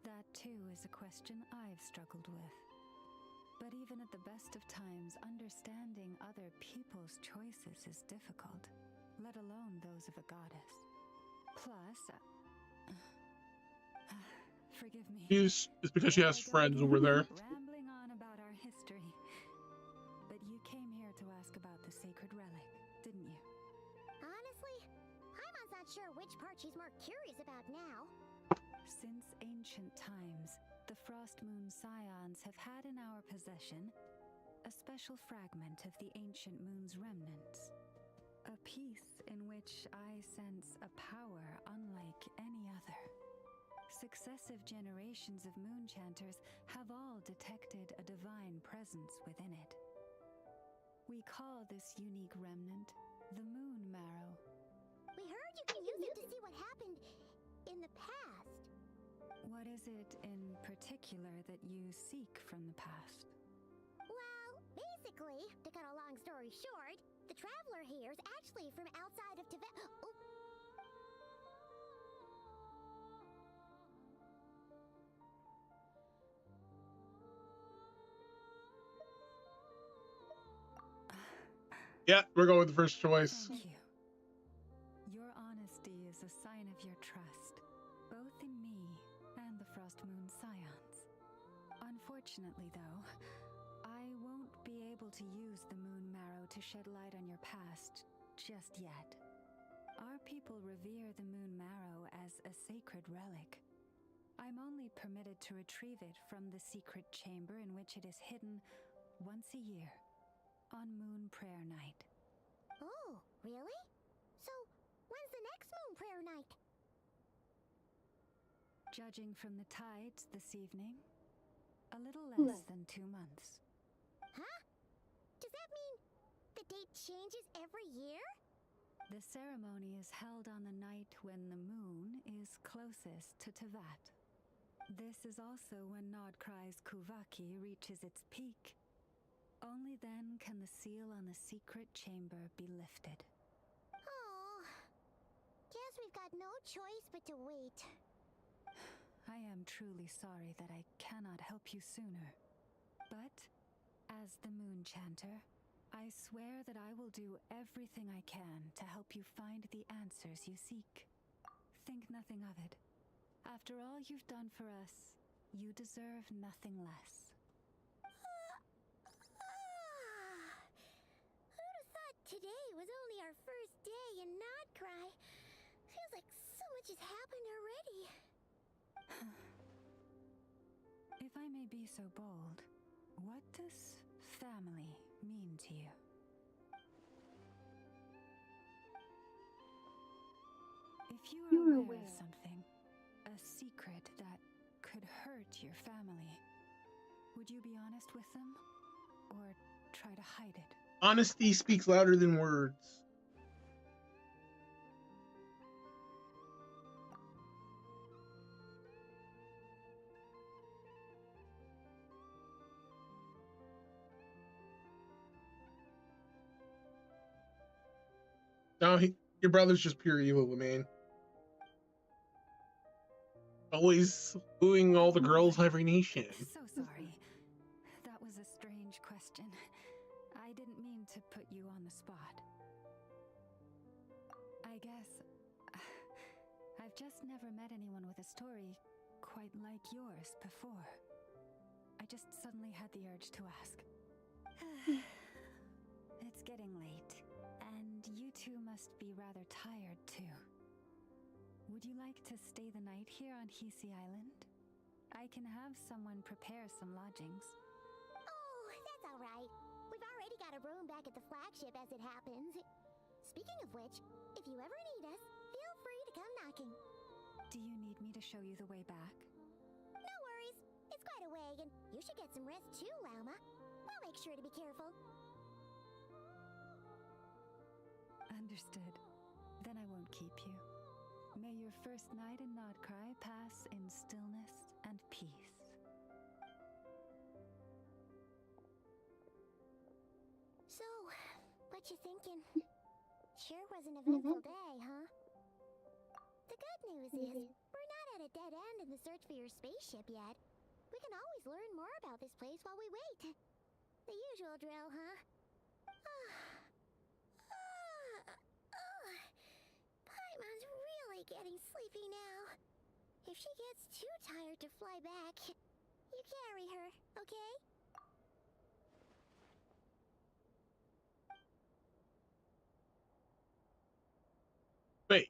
That too is a question I've struggled with. But even at the best of times, understanding other people's choices is difficult, let alone those of a goddess. Plus, forgive me. It's because she has friends over there. Rambling on about our history. But you came here to ask about the sacred relic, didn't you? Honestly, I'm not sure which part she's more curious about now. Since ancient times, the Frost Moon Scions have had in our possession a special fragment of the ancient moon's remnants. A piece in which I sense a power unlike any other. Successive generations of moonchanters have all detected a divine presence within it. We call this unique remnant the Moon Marrow. We heard you can use it to see what happened in the past. What is it in particular that you seek from the past? Well, basically, to cut a long story short, the traveler here is actually from outside of Tibet. Oh, Yeah, we're going with the first choice. Thank you. Your honesty is a sign of your trust, both in me and the Frost Moon Scions. Unfortunately, though, I won't be able to use the Moon Marrow to shed light on your past just yet. Our people revere the Moon Marrow as a sacred relic. I'm only permitted to retrieve it from the secret chamber in which it is hidden once a year, on Moon Prayer Night. Oh, really? So, when's the next Moon Prayer Night? Judging from the tides this evening, a little less than 2 months. Huh? Does that mean the date changes every year? The ceremony is held on the night when the moon is closest to Tevat. This is also when Nodcry's Kuvaki reaches its peak. Only then can the seal on the secret chamber be lifted. Oh, guess we've got no choice but to wait. I am truly sorry that I cannot help you sooner. But, as the Moon Chanter, I swear that I will do everything I can to help you find the answers you seek. Think nothing of it. After all you've done for us, you deserve nothing less. Who'd have thought today was only our first day in Nodcry? Feels like so much has happened already. If I may be so bold, what does family mean to you? If you are aware of something, a secret that could hurt your family, would you be honest with them? Or try to hide it? Honesty speaks louder than words. No, your brother's just pure evil, man. Always wooing all the girls of every nation. So sorry. That was a strange question. I didn't mean to put you on the spot. I guess I've just never met anyone with a story quite like yours before. I just suddenly had the urge to ask. It's getting late, and you two must be rather tired too. Would you like to stay the night here on Hisi Island? I can have someone prepare some lodgings. Oh, that's all right. We've already got a room back at the flagship as it happens. Speaking of which, if you ever need us, feel free to come knocking. Do you need me to show you the way back? No worries. It's quite a way, and you should get some rest too, Lauma. We'll make sure to be careful. Understood. Then I won't keep you. May your first night in Nodcry pass in stillness and peace. So, what you thinking? Sure was an eventful day, huh? The good news is, we're not at a dead end in the search for your spaceship yet. We can always learn more about this place while we wait. The usual drill, huh? Paimon's really getting sleepy now. If she gets too tired to fly back, you carry her, okay? Wait,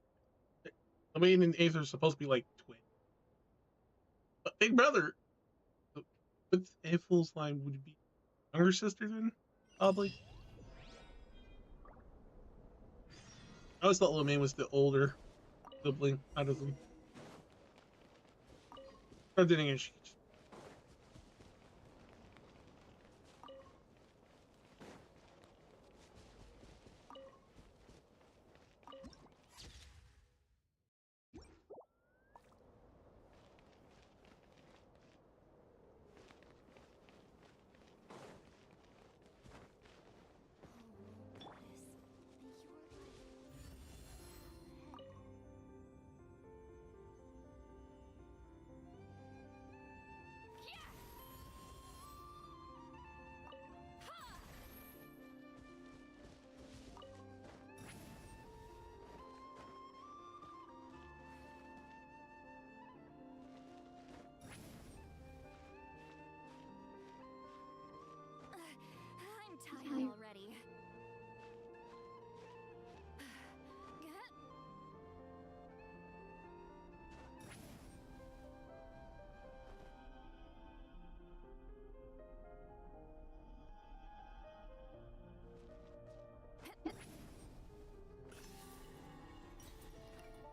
the main and Aether are supposed to be like twins. But big brother, with April's line, would you be younger sister then? Probably. I always thought Little Man was the older sibling out of them. Or didn't she?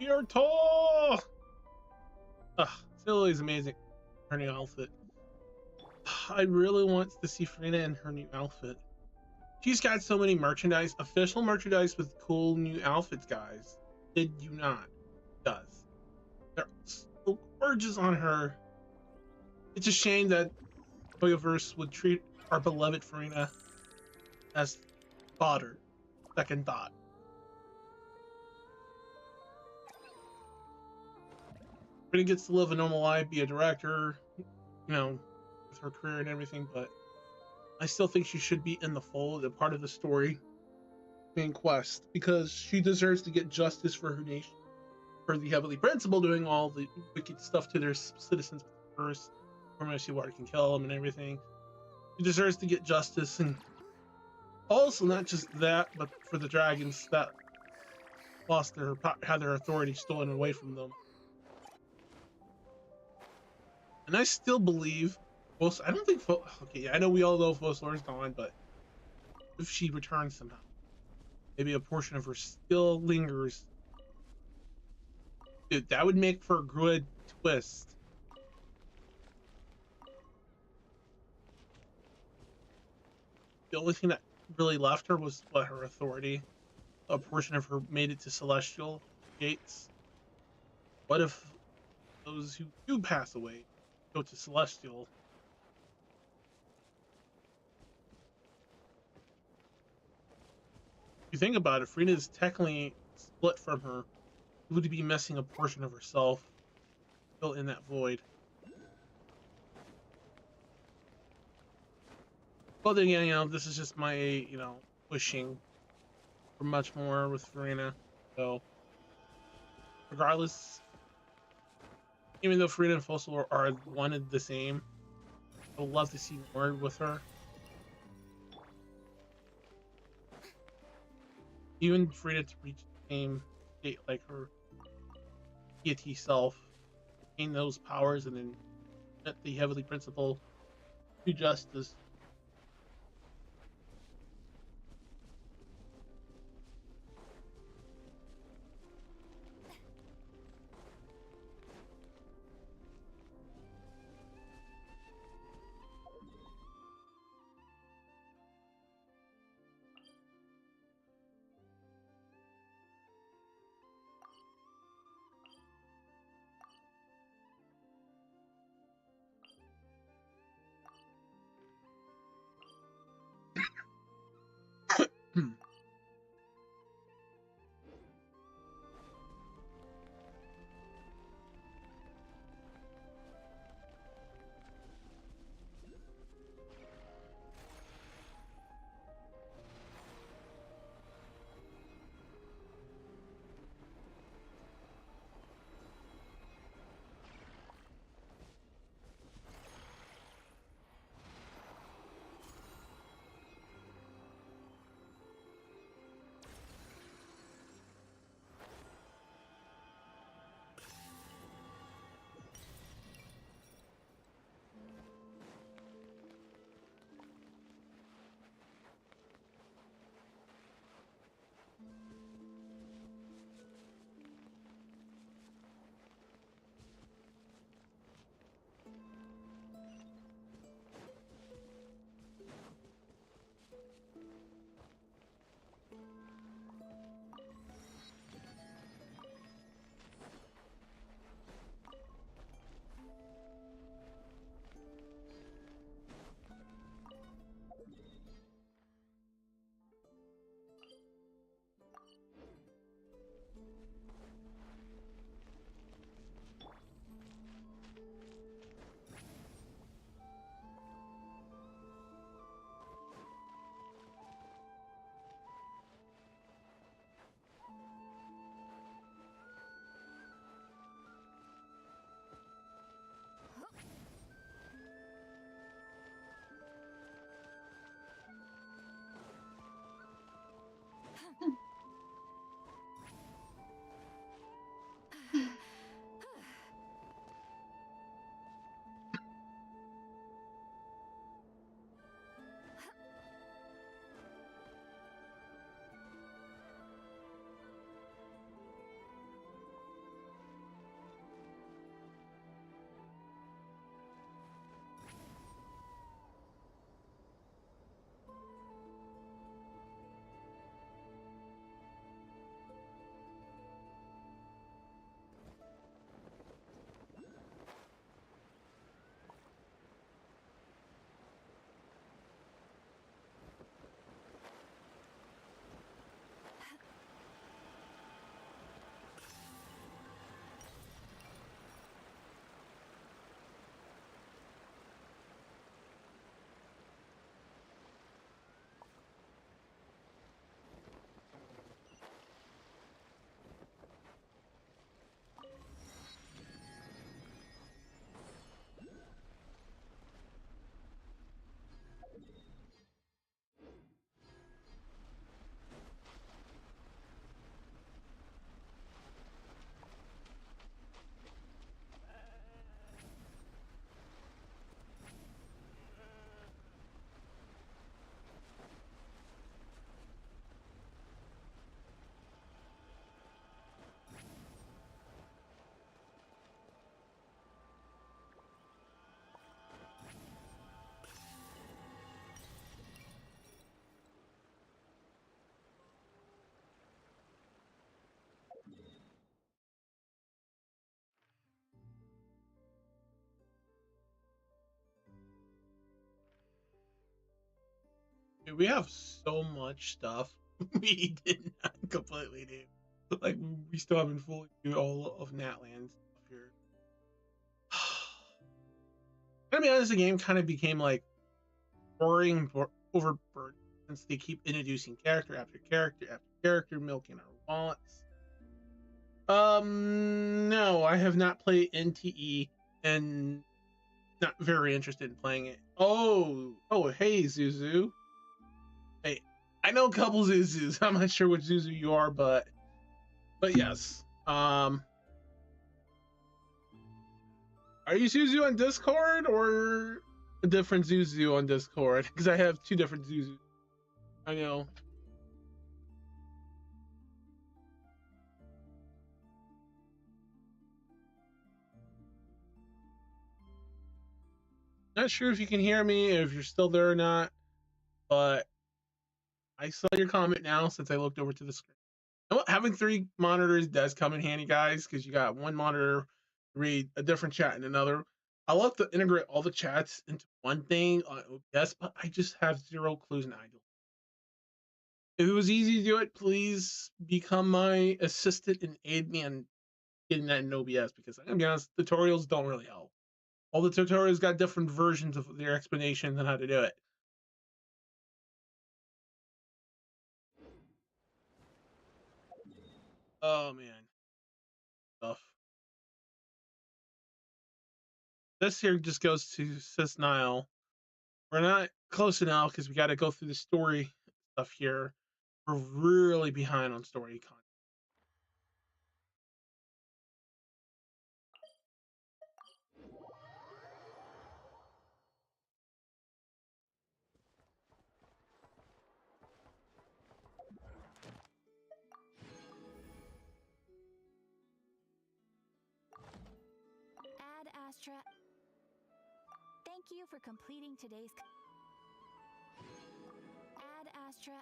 You're tall. Still is amazing. Her new outfit. I really want to see Frina in her new outfit. She's got so many merchandise, official merchandise with cool new outfits, guys. Did you not? Does. They're so gorgeous on her. It's a shame that Toyoverse would treat our beloved Farina as fodder. Second thought. Farina gets to live a normal life, be a director, with her career and everything, but I still think she should be in the fold, a part of the story, main quest, because she deserves to get justice for her nation, for the Heavenly Principal doing all the wicked stuff to their citizens first, or Mercy Water can kill them and everything. She deserves to get justice, and also not just that, but for the dragons that had their authority stolen away from them. And I still believe, I don't think, okay, I know we all know Foslor's gone, but if she returns somehow, maybe a portion of her still lingers. Dude, that would make for a good twist. The only thing that really left her was her authority. A portion of her made it to Celestial Gates. What if those who do pass away go to Celestial? If you think about it, Frida is technically split from her. She would be missing a portion of herself still in that void. But then again, this is just my, wishing for much more with Farina. So, regardless, even though Farina and Fossil are one and the same, I would love to see more with her. Even Farina to reach the same state like her deity self, gain those powers, and then let the Heavenly Principle do justice. Dude, we have so much stuff we did not completely do. Like we still haven't fully do all of Natland stuff here. Gonna be honest, the game kind of became like boring, overburdened since they keep introducing character after character after character, milking our wants. No, I have not played NTE and not very interested in playing it. Oh, hey, Zuzu. Hey, I know a couple Zuzus. I'm not sure which Zuzu you are, but yes. Are you Zuzu on Discord or a different Zuzu on Discord? Because I have two different Zuzus. I know. Not sure if you can hear me, if you're still there or not, but I saw your comment now since I looked over to the screen. Having three monitors does come in handy, guys, because you got one monitor read a different chat in another. I love to integrate all the chats into one thing on OBS, but I just have zero clues and idea. If it was easy to do it, please become my assistant and aid me in getting that in OBS, because I'm gonna be honest, tutorials don't really help. All the tutorials got different versions of their explanations on how to do it. Oh man, stuff. This here just goes to Sis Nile. We're not close enough because we got to go through the story stuff here. We're really behind on story content. Ad Astra. Thank you for completing today's. Ad Astra.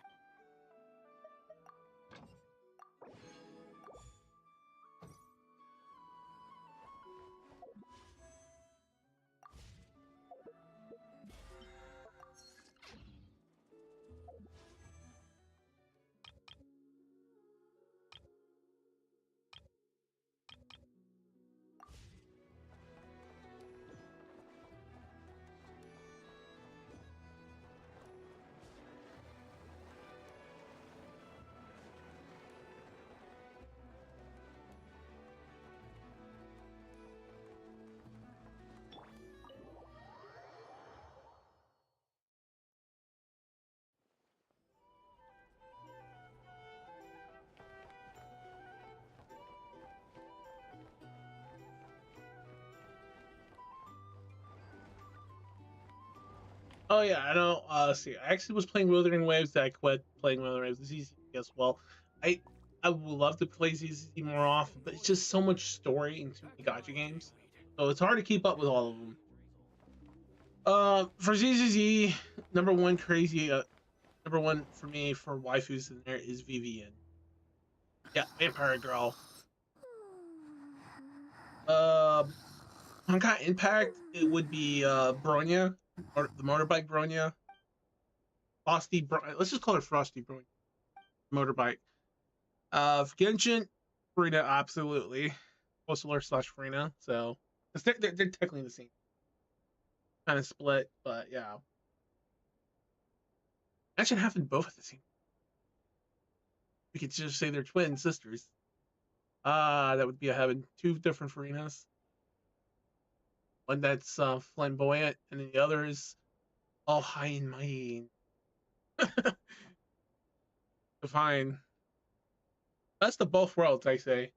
Oh yeah, I know. See, I actually was playing Withering Waves. That I quit playing Withering Waves. It's easy as well. I I would love to play ZZ more often, but it's just so much story in too many gacha games, so it's hard to keep up with all of them. For ZZZ, number one crazy, number one for me for waifus in there is Vivian. Yeah, Vampire Girl. Um, Honkai Impact, it would be Bronya, or the motorbike Bronya. Let's just call her Frosty Bronya. Motorbike. Genshin, Farina, absolutely. Whistler slash Farina. So, they're technically the same kind of split, but yeah. Imagine having both at the same. We could just say they're twin sisters. That would be a heaven. Two different Farinas. One that's flamboyant, and then the other is all high and mighty. Fine. That's the both worlds, I say.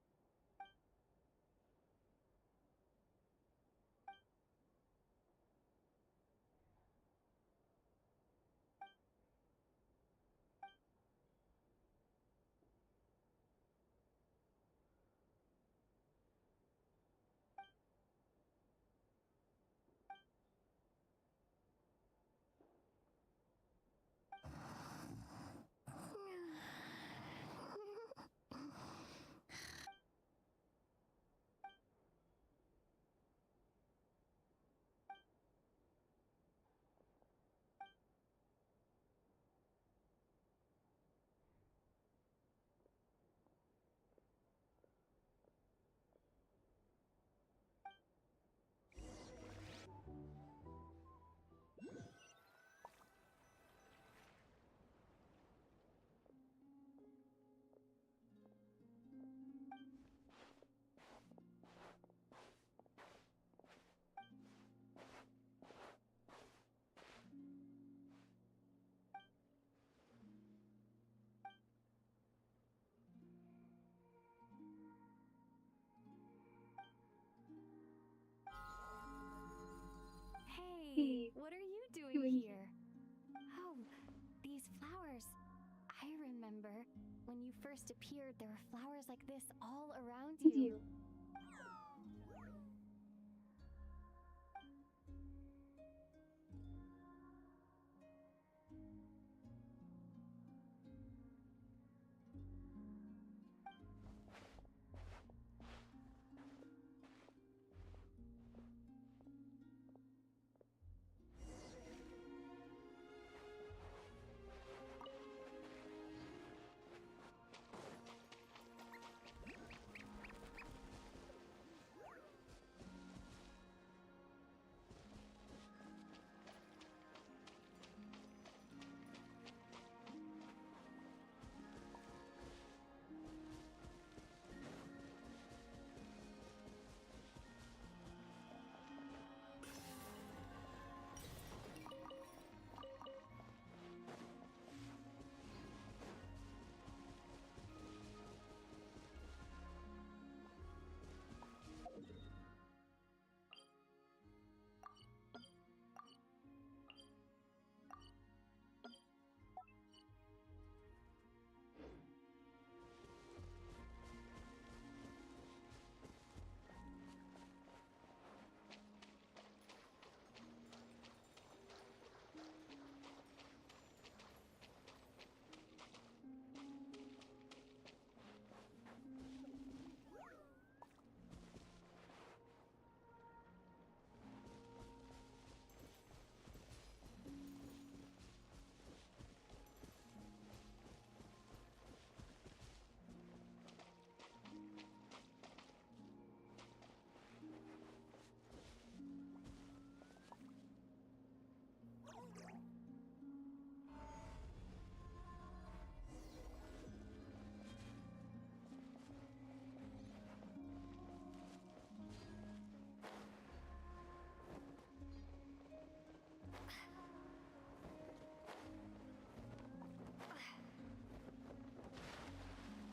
first appeared, there were flowers like this all around you.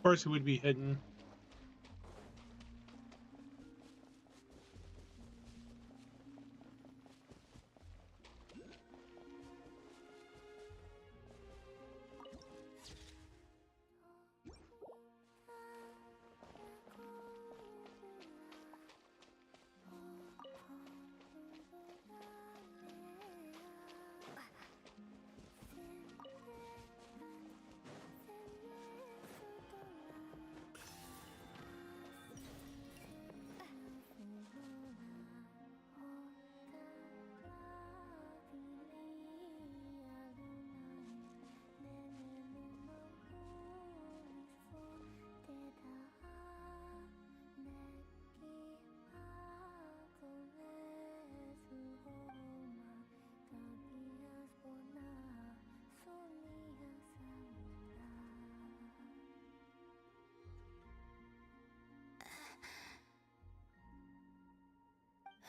Of course, it would be hidden.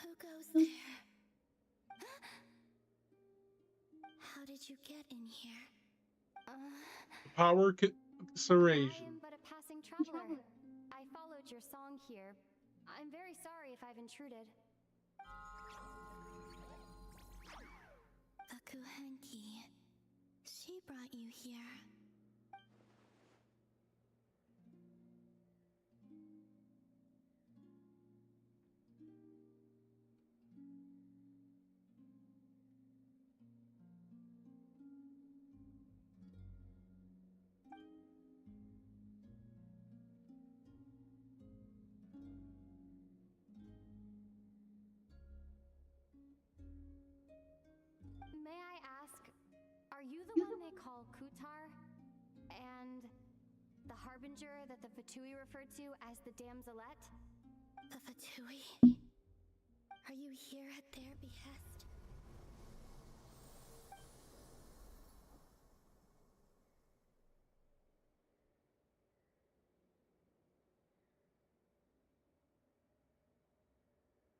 Who goes there? How did you get in here? Power I serration. am but a passing traveler. I followed your song here. I'm very sorry if I've intruded. Akuhenki. She brought you here. May I ask, are you the one they call Kutar? And the harbinger that the Fatui referred to as the Damselette? The Fatui? Are you here at their behest?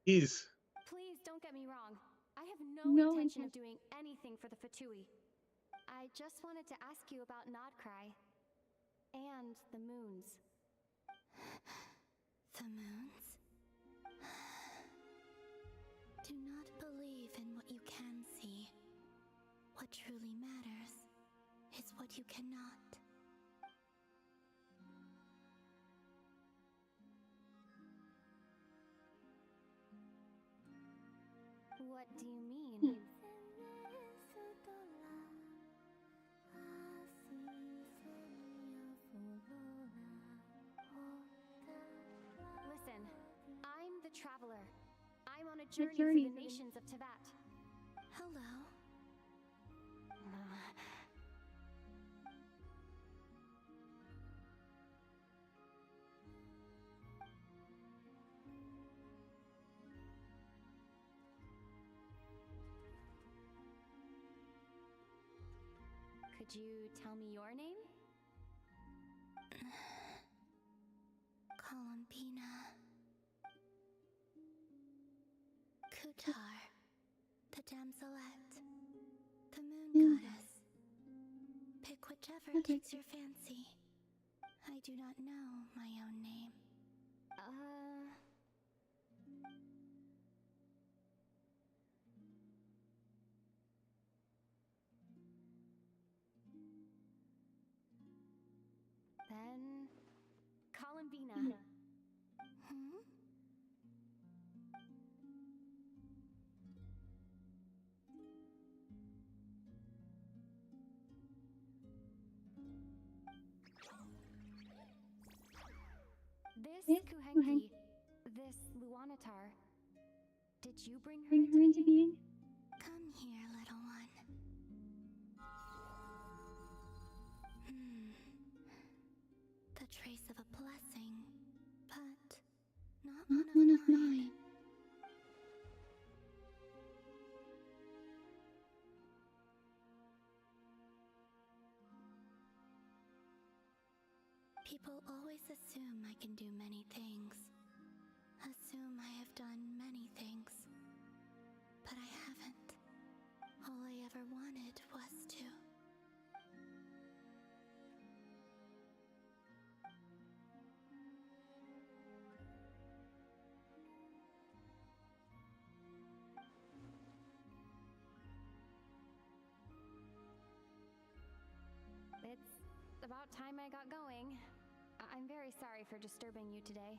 He's Please don't get me wrong. I have no intention of doing anything for the Fatui. I just wanted to ask you about Nodcry. And the moons. The moons? Do not believe in what you can see. What truly matters is what you cannot. What do you mean? Listen, I'm the Traveler. I'm on a journey for the nations of Tibet. Hello. Could you tell me your name? Columbina. Kutar. The damselette. The moon goddess. Pick whichever takes your fancy. I do not know my own name. Then... Columbina. Hmm? This Kuhenki, this Luanatar, did you bring her into being? Come here, little one. The trace of a blessing, but not one of mine. People always assume I can do many things. Assume I have done many things. But I haven't. All I ever wanted was to. It's about time I got going. I'm very sorry for disturbing you today.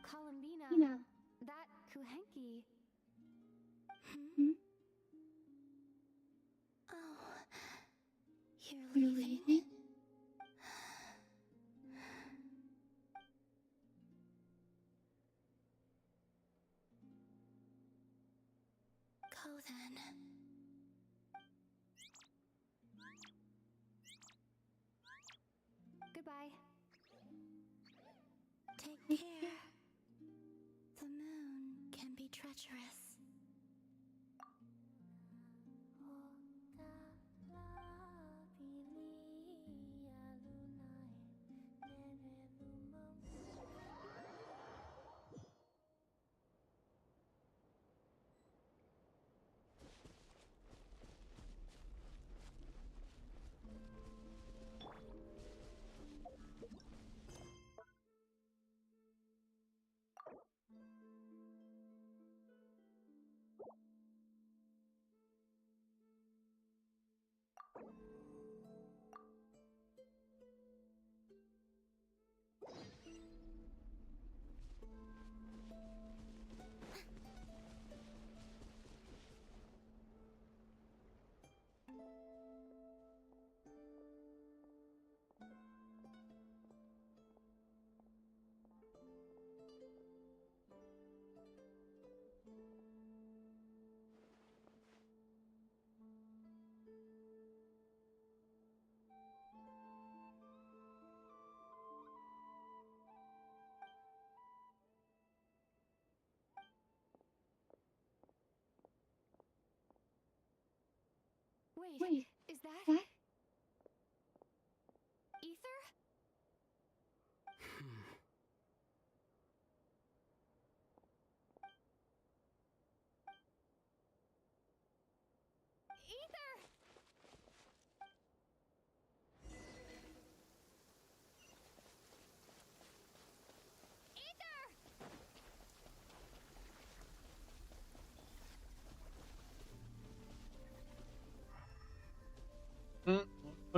Columbina, that Kuhenki. Oh, you're leaving? Go then. Goodbye. Take care. The moon can be treacherous. Wait, is that... Ether? Ether! Ether!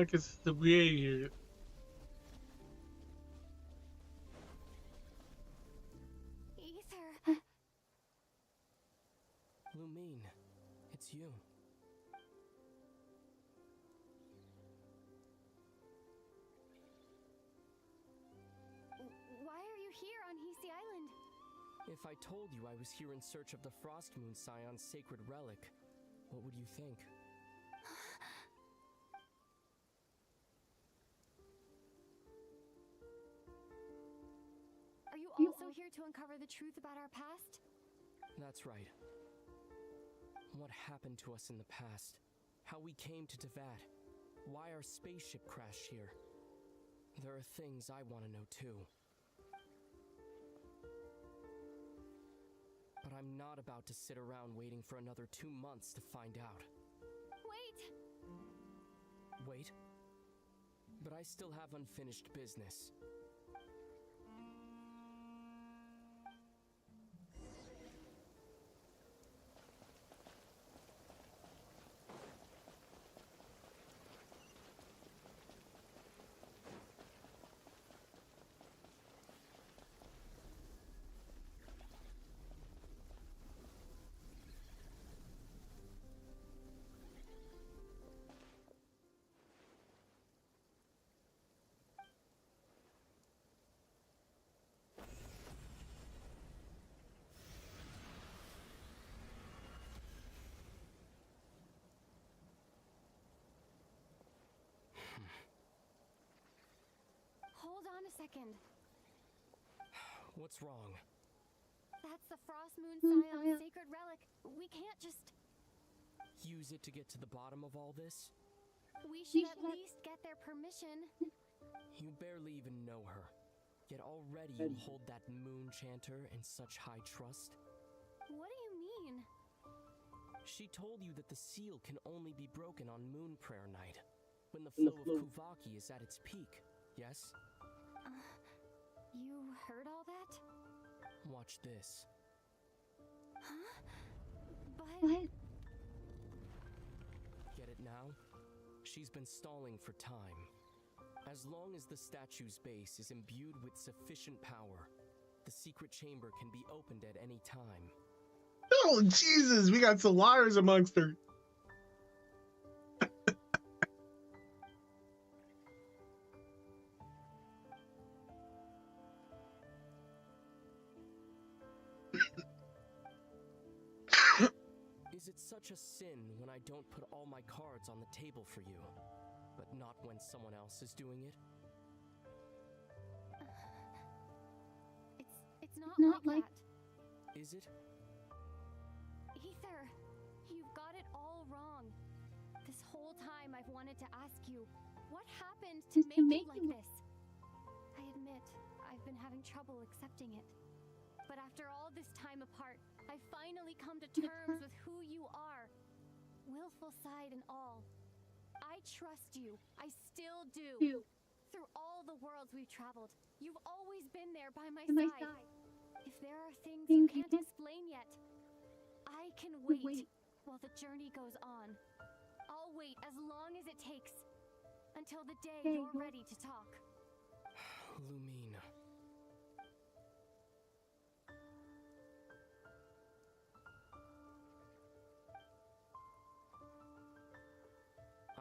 Like it's the weird. Ether. Lumine, it's you. Why are you here on Hisi Island? If I told you I was here in search of the Frost Moon Scion's sacred relic, what would you think? Are you also here to uncover the truth about our past? That's right. What happened to us in the past? How we came to Teyvat? Why our spaceship crashed here? There are things I want to know too. But I'm not about to sit around waiting for another 2 months to find out. Wait! Wait? But I still have unfinished business. Hold on a second. What's wrong? That's the Frost Moon Scion's sacred relic. We can't just... Use it to get to the bottom of all this? We should at least get their permission. You barely even know her. Yet already you hold that moon chanter in such high trust? What do you mean? She told you that the seal can only be broken on Moon Prayer Night, when the flow of Kuvaki is at its peak, yes? You heard all that? Watch this. Huh? But... Get it now? She's been stalling for time. As long as the statue's base is imbued with sufficient power, the secret chamber can be opened at any time. Oh, Jesus, we got some liars amongst her. Is it such a sin when I don't put all my cards on the table for you, but not when someone else is doing it? It's not like that. Is it? Ether, you've got it all wrong. This whole time I've wanted to ask you, what happened to make you like this? I admit, I've been having trouble accepting it. But after all this time apart, I've finally come to terms with who you are. Willful side and all. I trust you. I still do. Through all the worlds we've traveled, you've always been there by my side. If there are things you can't explain yet, I can wait while the journey goes on. I'll wait as long as it takes, until the day you're ready to talk. Lumine.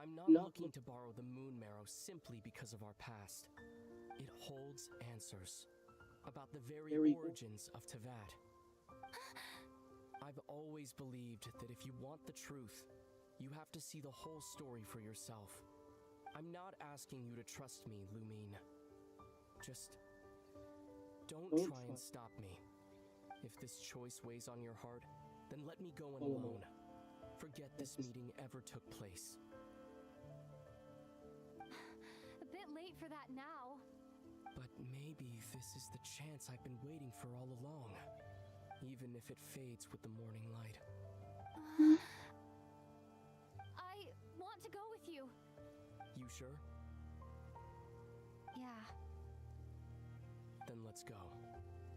I'm not looking to borrow the moon marrow simply because of our past. It holds answers about the very origins of Teyvat. I've always believed that if you want the truth, you have to see the whole story for yourself. I'm not asking you to trust me, Lumine. Just don't try and stop me. If this choice weighs on your heart, then let me go alone. Forget this meeting ever took place. A bit late for that now. But maybe this is the chance I've been waiting for all along. Even if it fades with the morning light. I want to go with you. You sure? Yeah. Then let's go.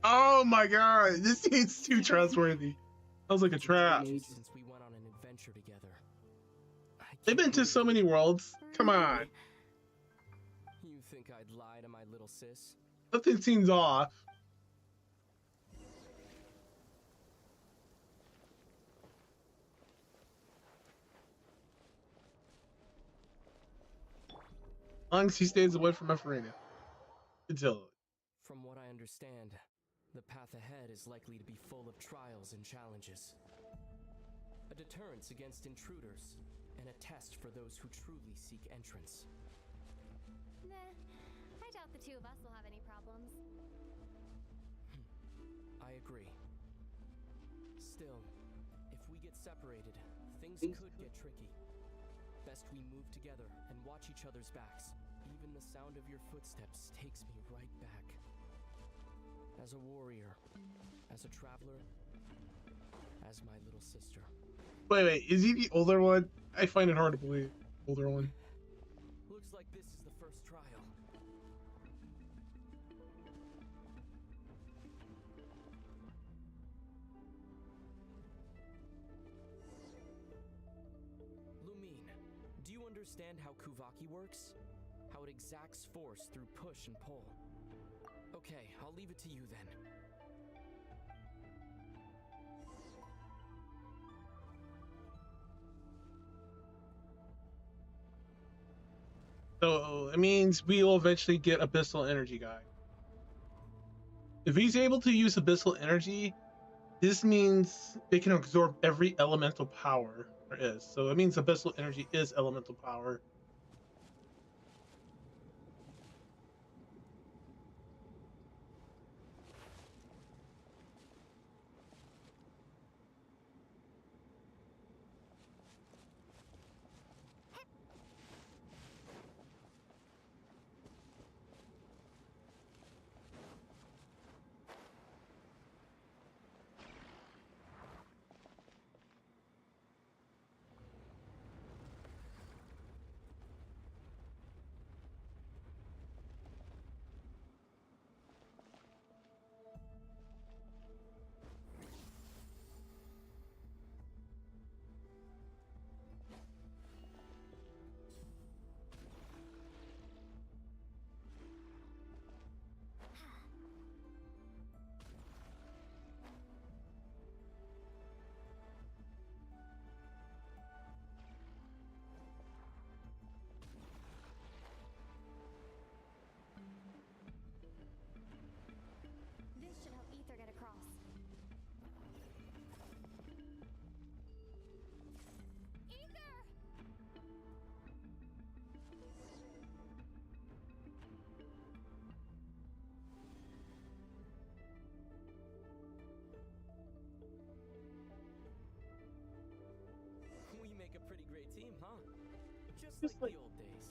Oh my god, this seems too trustworthy. That was like a trap. Since we went on an adventure together. They've been to so many worlds. Come on. think I'd lie to my little sis? Something seems off. As long as he stays away from Farina. Until From what I understand, the path ahead is likely to be full of trials and challenges. A deterrence against intruders, and a test for those who truly seek entrance. Nah, I doubt the two of us will have any problems. I agree. Still, if we get separated, things could get tricky. Best we move together and watch each other's backs. Even the sound of your footsteps takes me right back. As a warrior, as a traveler, as my little sister. wait, is he the older one? I find it hard to believe. Older one. Looks like this is the first trial. Lumine, do you understand how Kuvaki works? How it exacts force through push and pull? Okay, I'll leave it to you then. So it means we will eventually get Abyssal Energy guy. If he's able to use Abyssal Energy, this means they can absorb every elemental power there is. So it means Abyssal Energy is elemental power. This should help Ether get across. Ether! We make a pretty great team, huh? Just Just like like- the old days.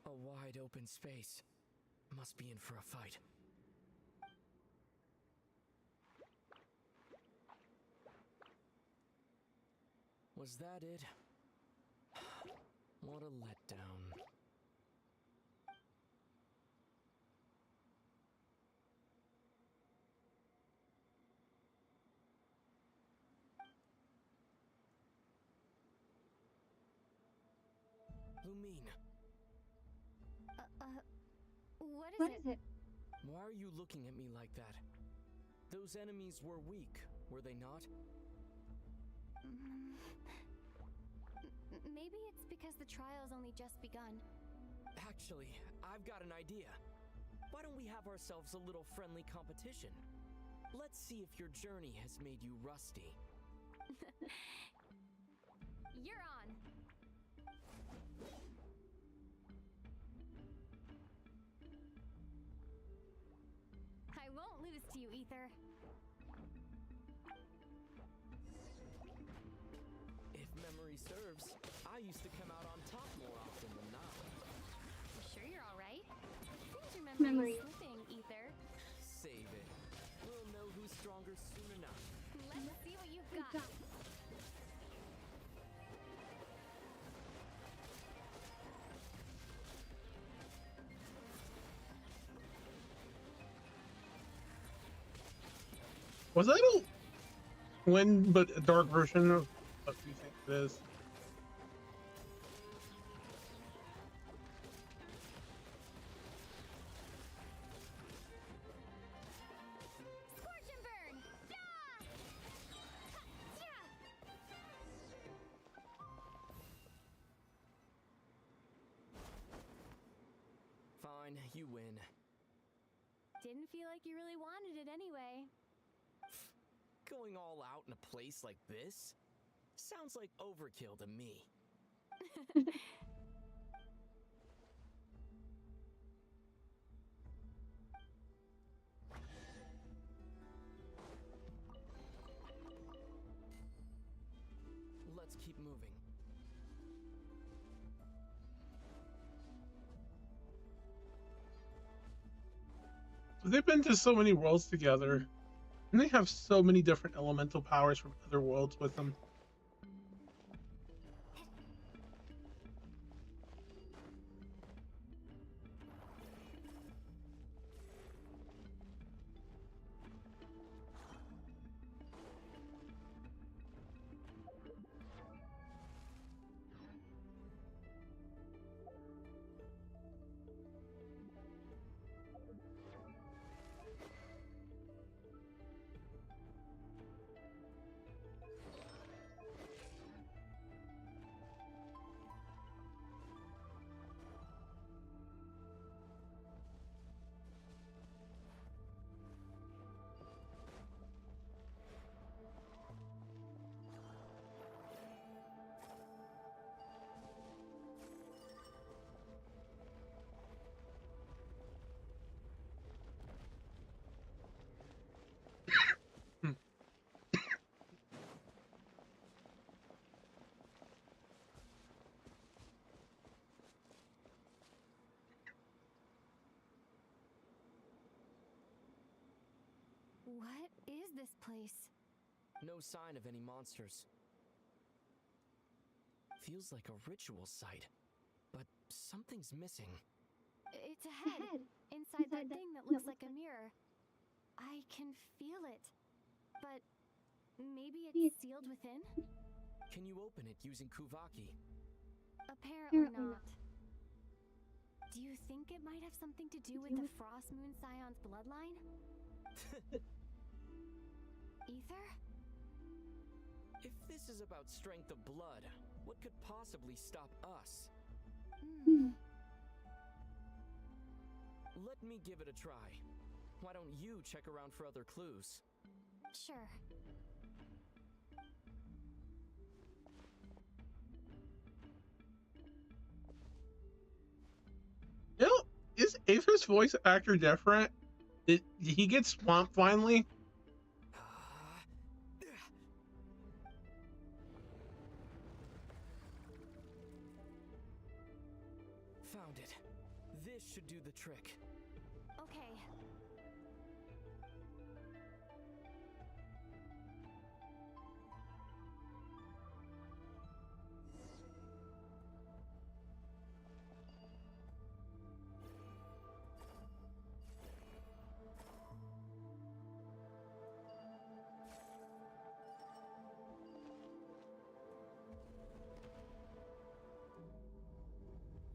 A wide open space. Must be in for a fight. Was that it? What a letdown. Lumine, What is it? why are you looking at me like that? Those enemies were weak, were they not? Maybe it's because the trial's only just begun. Actually, I've got an idea. Why don't we have ourselves a little friendly competition? Let's see if your journey has made you rusty. You're on. I won't lose to you, Ether. If memory serves, I used to come out on top more often than not. You sure you're alright? Please remember you slipping, Ether. Save it. We'll know who's stronger soon enough. Let's see what you've got. Was that a twin but a dark version of what you think it is? Scorch and burn! Yeah! Yeah! Fine, you win. Didn't feel like you really wanted it anyway. Going all out in a place like this? Sounds like overkill to me. Let's keep moving. They've been to so many worlds together, and they have so many different elemental powers from other worlds with them. What is this place? No sign of any monsters. Feels like a ritual site, but something's missing. It's a head inside that thing that looks like a mirror. I can feel it, but maybe it's sealed within? Can you open it using Kuvaki? Apparently not. Do you think it might have something to do with the Frost Moon Scion's bloodline? Ether? If this is about strength of blood, what could possibly stop us? Let me give it a try. Why don't you check around for other clues? Sure. You know, is Aether's voice actor different? Did he get swamped finally? Found it. This should do the trick. Okay.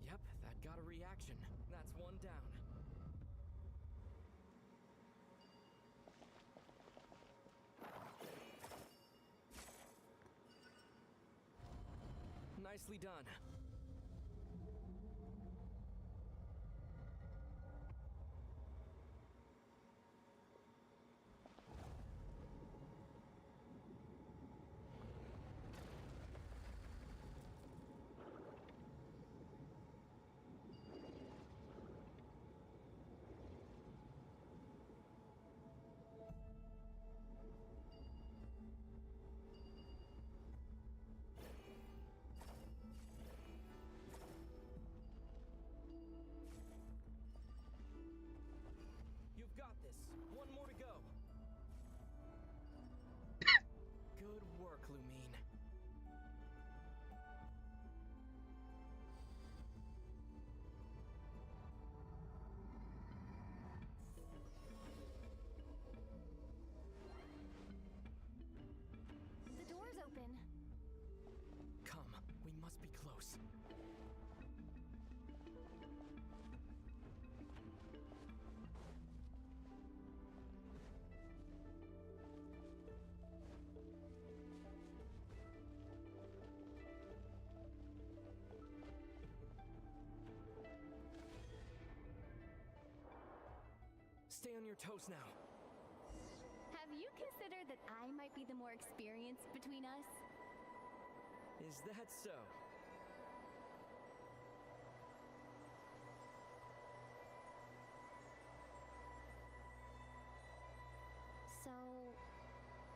Yep, that got a reaction. That's one down. Nicely done. toes now. Have you considered that I might be the more experienced between us? Is that so? So,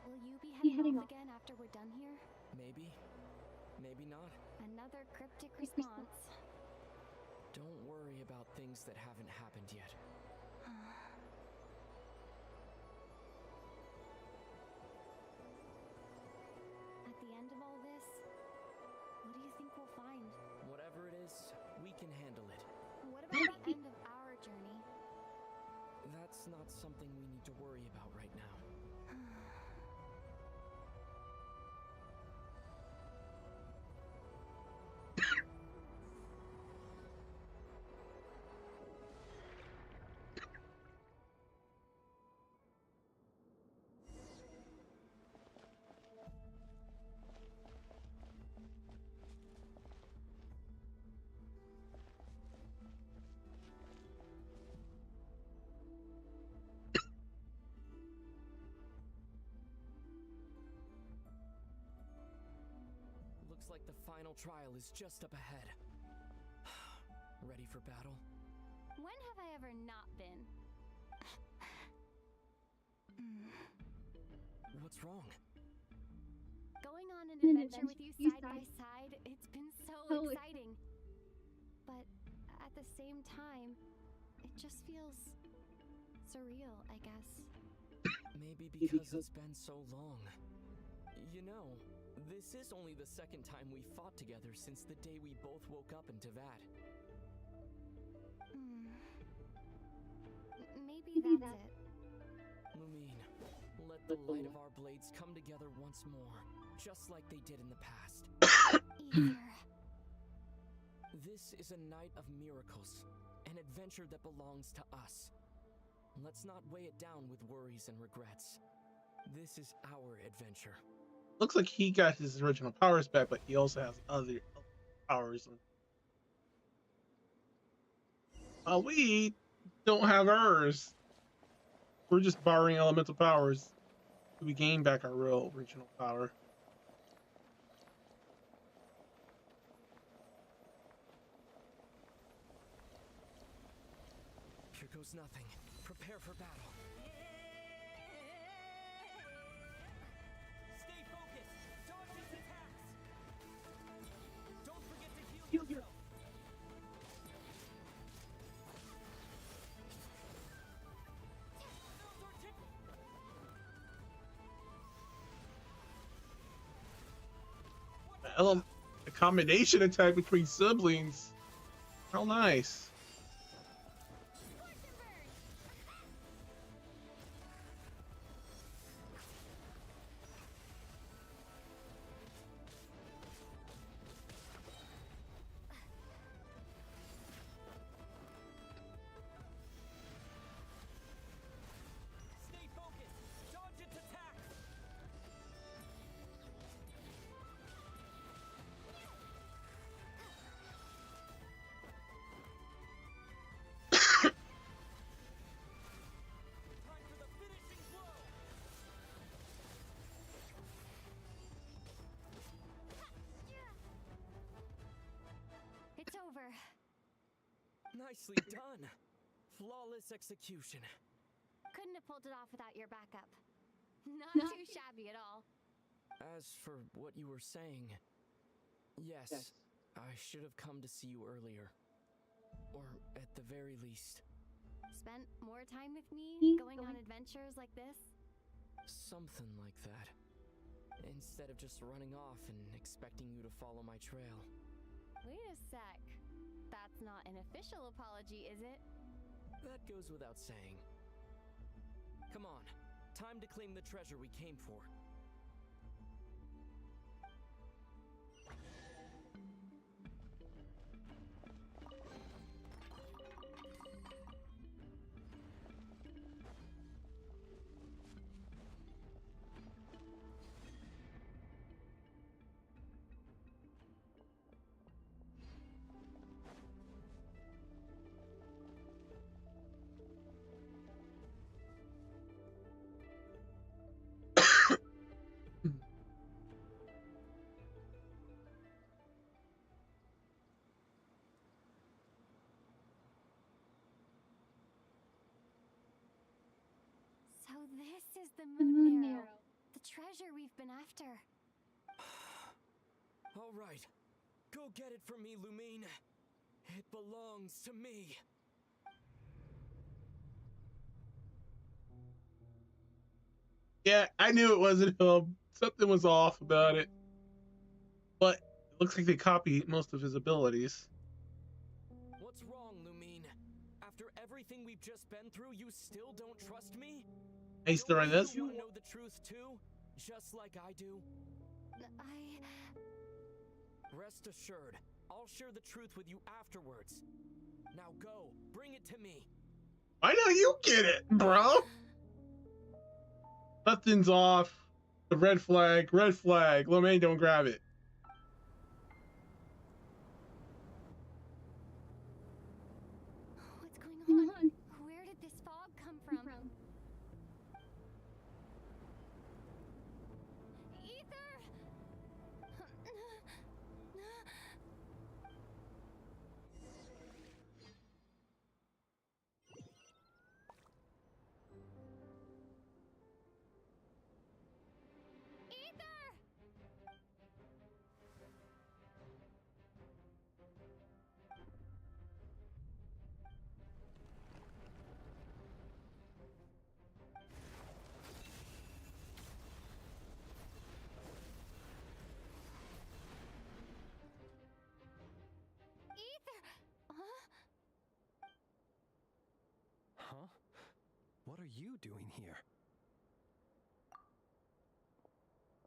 will you be heading off again after we're done here? Maybe. Maybe not. Another cryptic response. Don't worry about things that haven't happened yet. At the end of all this, what do you think we'll find? Whatever it is, we can handle it. What about the end of our journey? That's not something we need to worry about right now. Looks like the final trial is just up ahead. Ready for battle? When have I ever not been? What's wrong? Going on an adventure with you side by side, it's been so exciting. But at the same time, it just feels surreal, I guess. Maybe because it's been so long. You know, this is only the second time we fought together since the day we both woke up in Tevat. Maybe that's it. Lumine, let the light of our blades come together once more, just like they did in the past. Either. This is a night of miracles, an adventure that belongs to us. Let's not weigh it down with worries and regrets. This is our adventure. Looks like he got his original powers back, but he also has other powers. We don't have ours. We're just borrowing elemental powers. We gain back our real original power. Here goes nothing. Prepare for battle. Stay focused. Dodge his attacks. Don't forget to heal yourself. A combination attack between siblings. How nice. Stay focused. Dodge its attacks. Time for the finishing blow. It's over. Nicely done. Flawless execution. Couldn't have pulled it off without your backup. Not too shabby at all. As for what you were saying, yes, I should have come to see you earlier. Or at the very least, Spent more time with me, going on adventures like this? something like that. Instead of just running off and expecting you to follow my trail. Wait a sec. That's not an official apology, is it? That goes without saying. Come on, time to claim the treasure we came for. This is the moon marrow. The treasure we've been after. All right. Go get it for me, Lumine. It belongs to me. Yeah, I knew it wasn't him. Something was off about it. But it looks like they copied most of his abilities. What's wrong, Lumine? After everything we've just been through, you still don't trust me? Hey, still running this? You know the truth too, just like I do. Rest assured, I'll share the truth with you afterwards. Now go, bring it to me. I know you get it, bro. Nothing's off. The red flag, red flag. Lomain, don't grab it. What's going on? Where did this fog come from? Ether! Huh? What are you doing here?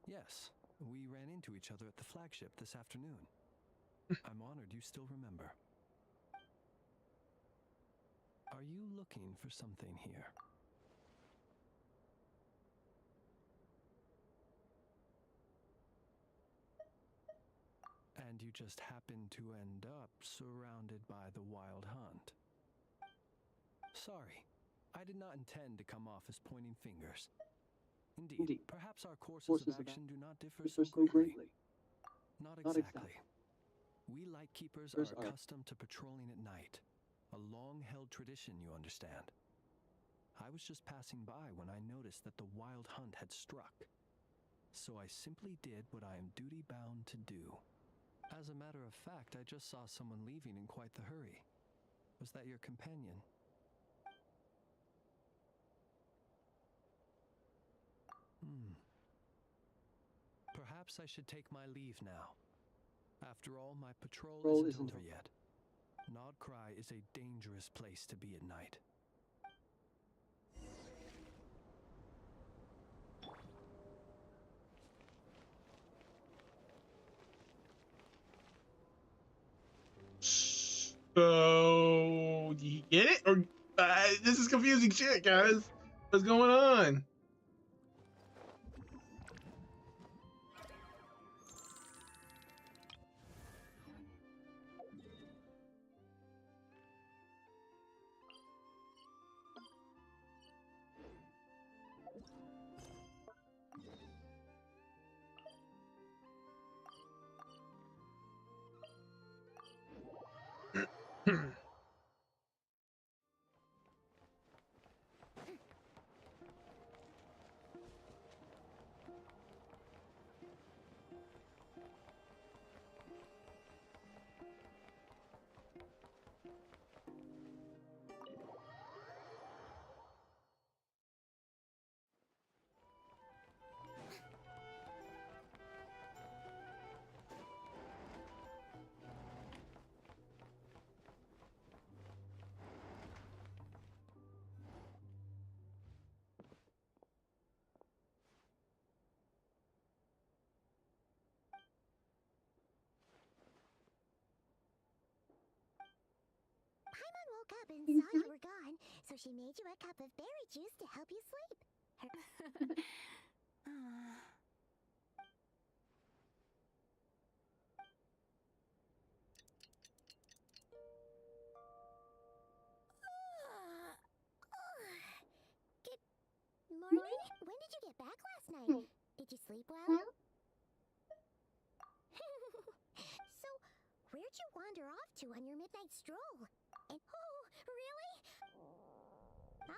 Yes, we ran into each other at the flagship this afternoon. I'm honored you still remember. Are you looking for something here? And you just happen to end up surrounded by the wild hunt. Sorry, I did not intend to come off as pointing fingers. Indeed, perhaps our courses of action do not differ so greatly. Not exactly. We Lightkeepers are accustomed to patrolling at night. A long-held tradition, you understand. I was just passing by when I noticed that the wild hunt had struck. So I simply did what I am duty-bound to do. As a matter of fact, I just saw someone leaving in quite the hurry. Was that your companion? Perhaps I should take my leave now. After all, my patrol isn't over yet. Nodcry is a dangerous place to be at night. So, do you get it? Or this is confusing shit, guys. What's going on? Woke up and saw you were gone, so she made you a cup of berry juice to help you sleep. Good morning. When did you get back last night? Did you sleep well? So, where'd you wander off to on your midnight stroll? And, oh, really? All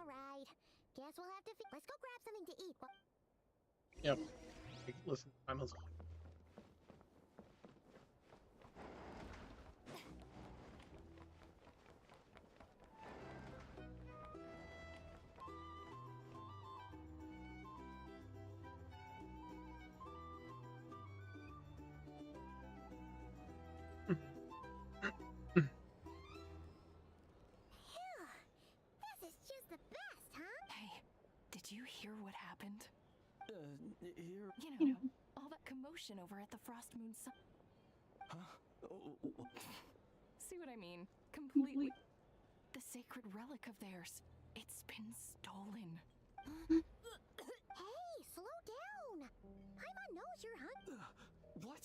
right. Guess we'll have to. Let's go grab something to eat. Yep. Listen, I'm also. This is just the best, huh? Hey, did you hear what happened? Here. You know, all that commotion over at the Frost Moon Huh? See what I mean? Completely. The sacred relic of theirs. It's been stolen. Hey, slow down. Paimon knows you're hungry. What?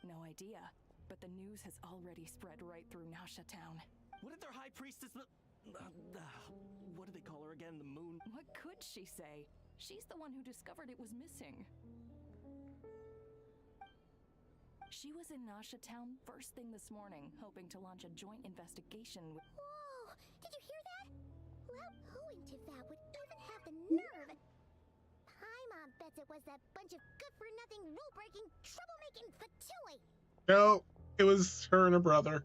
No idea, but the news has already spread right through Nasha Town. What did their high priestess? What do they call her again? The moon? What could she say? She's the one who discovered it was missing. She was in Nasha Town first thing this morning, hoping to launch a joint investigation with. Whoa! Did you hear that? Well, who in Tifat would even have the nerve? Paimon bets it was that bunch of good-for-nothing, rule-breaking, troublemaking fatui. No, it was her and her brother.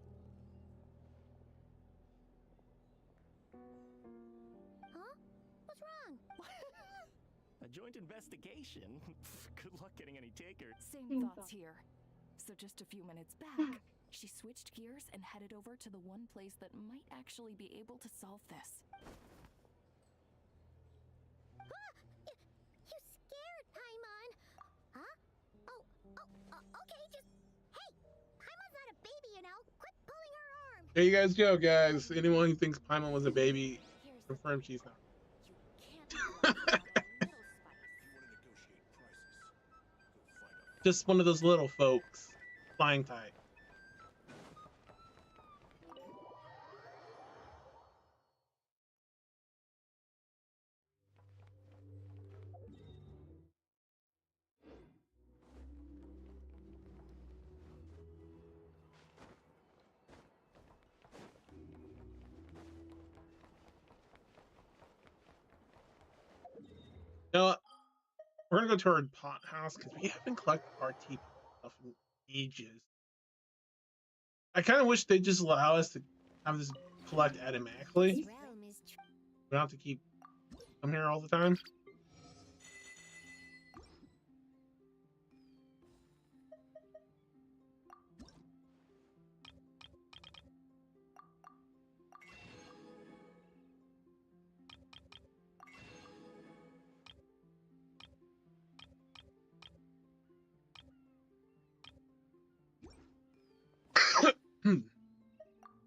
Huh? What's wrong? A joint investigation? Good luck getting any takers. Same thoughts here. So just a few minutes back, she switched gears and headed over to the one place that might actually be able to solve this. You scared Paimon. Huh? Okay, just... Hey, Paimon's not a baby, you know. Quit pulling her arm. There you guys go, guys. Anyone who thinks Paimon was a baby, confirm she's not. Just one of those little folks. Flying tight. You know what? We're gonna go to our pot house because we haven't collected RT stuff in ages. I kind of wish they'd just allow us to have this collect automatically. This realm is We don't have to keep coming here all the time.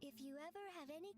If you ever have any...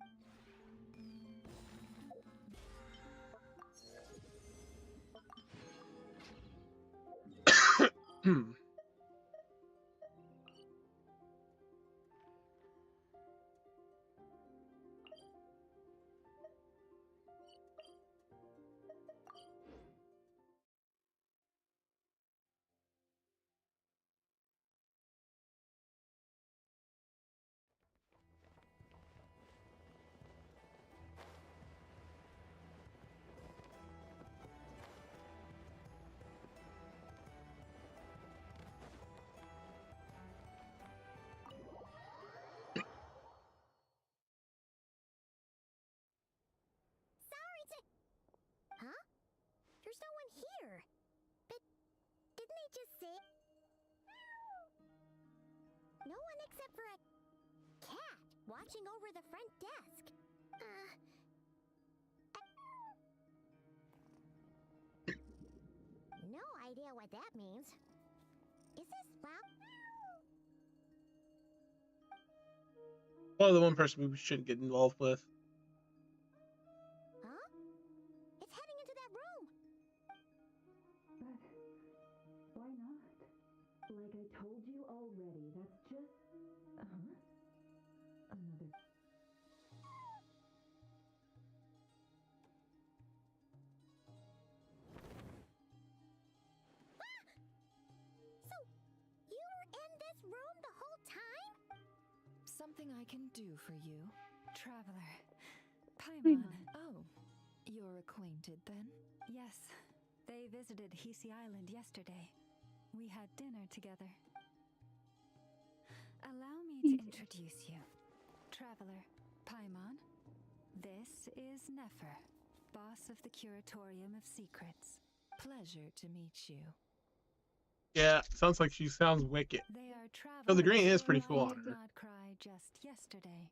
Huh? There's no one here. But didn't they just say... No one except for a cat watching over the front desk. No idea what that means. Is this loud? Well, the one person we shouldn't get involved with. Huh? It's heading into that room. But why not? Like I told you already, that's just... Another... So, you were in this room the whole time? Something I can do for you. Traveler. Paimon. Oh, You're acquainted then? Yes, they visited Hisi Island yesterday. We had dinner together. Allow me to introduce you. Traveler, Paimon. This is Nefer, boss of the Curatorium of Secrets. Pleasure to meet you. Yeah, sounds like she sounds wicked. They are travelers. Oh, the green is pretty who cool on did her. not cry just yesterday.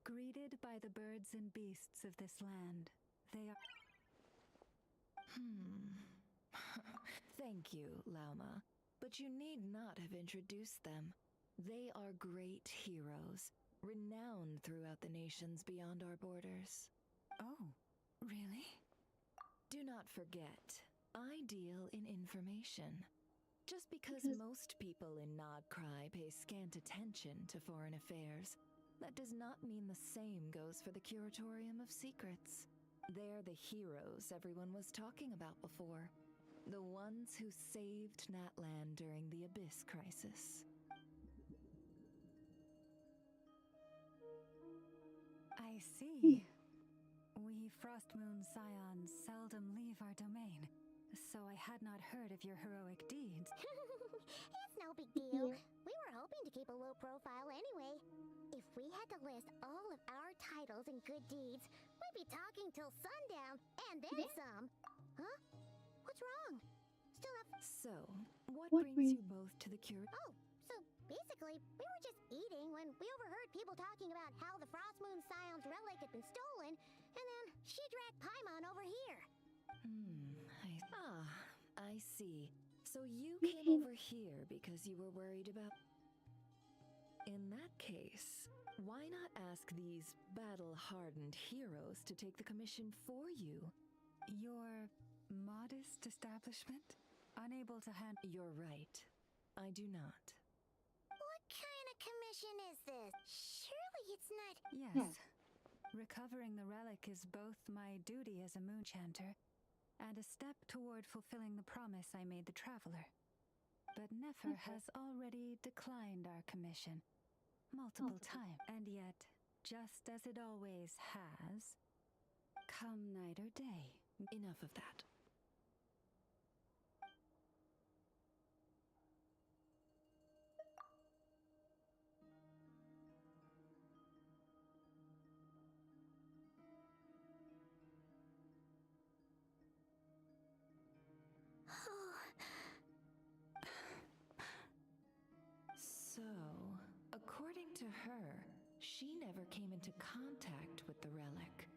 Greeted by the birds and beasts of this land, they are... Thank you, Lauma. But you need not have introduced them. They are great heroes, renowned throughout the nations beyond our borders. Oh, really? Do not forget, I deal in information. Just because most people in Nodcry pay scant attention to foreign affairs, that does not mean the same goes for the Curatorium of Secrets. They're the heroes everyone was talking about before. The ones who saved Natlan during the Abyss Crisis. I see. We Frostmoon Scions seldom leave our domain, so I had not heard of your heroic deeds. It's no big deal. We were hoping to keep a low profile anyway. If we had to list all of our titles and good deeds, we'd be talking till sundown, and then some. Huh? What's wrong? Still have... So, what brings you both to the Oh, so basically, we were just eating when we overheard people talking about how the Frostmoon Scion's relic had been stolen, and then she dragged Paimon over here. I see. So you came over here because you were worried about... In that case, why not ask these battle-hardened heroes to take the commission for you? Your modest establishment? Unable to handle... You're right. I do not. What kind of commission is this? Surely it's not... Yes. Recovering the relic is both my duty as a moonchanter and a step toward fulfilling the promise I made the Traveler. But Nefer has already declined our commission multiple times, and yet, just as it always has, come night or day. Enough of that. So, according to her, she never came into contact with the relic.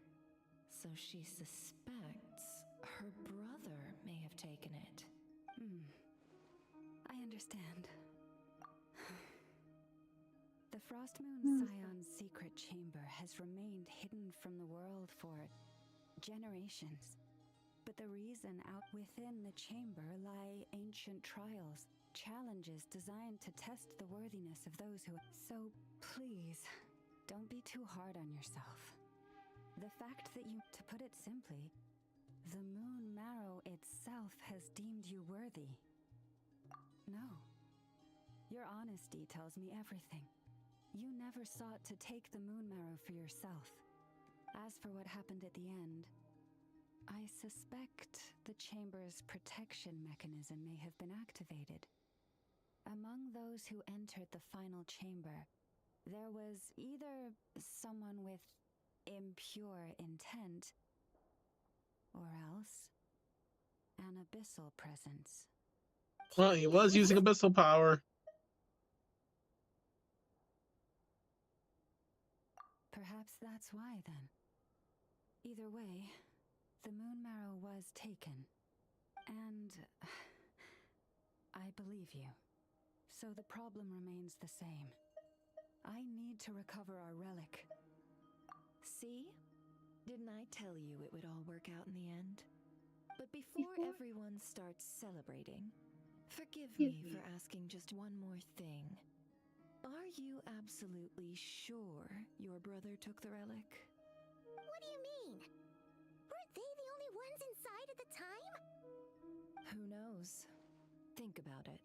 So she suspects her brother may have taken it. I understand. The Frostmoon Scion's secret chamber has remained hidden from the world for generations. But the reason out within the chamber lie ancient trials, challenges designed to test the worthiness of those who... So please, don't be too hard on yourself. The fact that you, to put it simply, the Moon Marrow itself has deemed you worthy. No. Your honesty tells me everything. You never sought to take the Moon Marrow for yourself. As for what happened at the end, I suspect the chamber's protection mechanism may have been activated. Among those who entered the final chamber, there was either someone with impure intent, or else an abyssal presence. Well, he was using abyssal power. Perhaps that's why, then. Either way, the Moon Marrow was taken. And I believe you. So the problem remains the same. I need to recover our relic. See? Didn't I tell you it would all work out in the end? But before everyone starts celebrating, forgive me for asking just one more thing. Are you absolutely sure your brother took the relic? What do you mean? Weren't they the only ones inside at the time? Who knows? Think about it.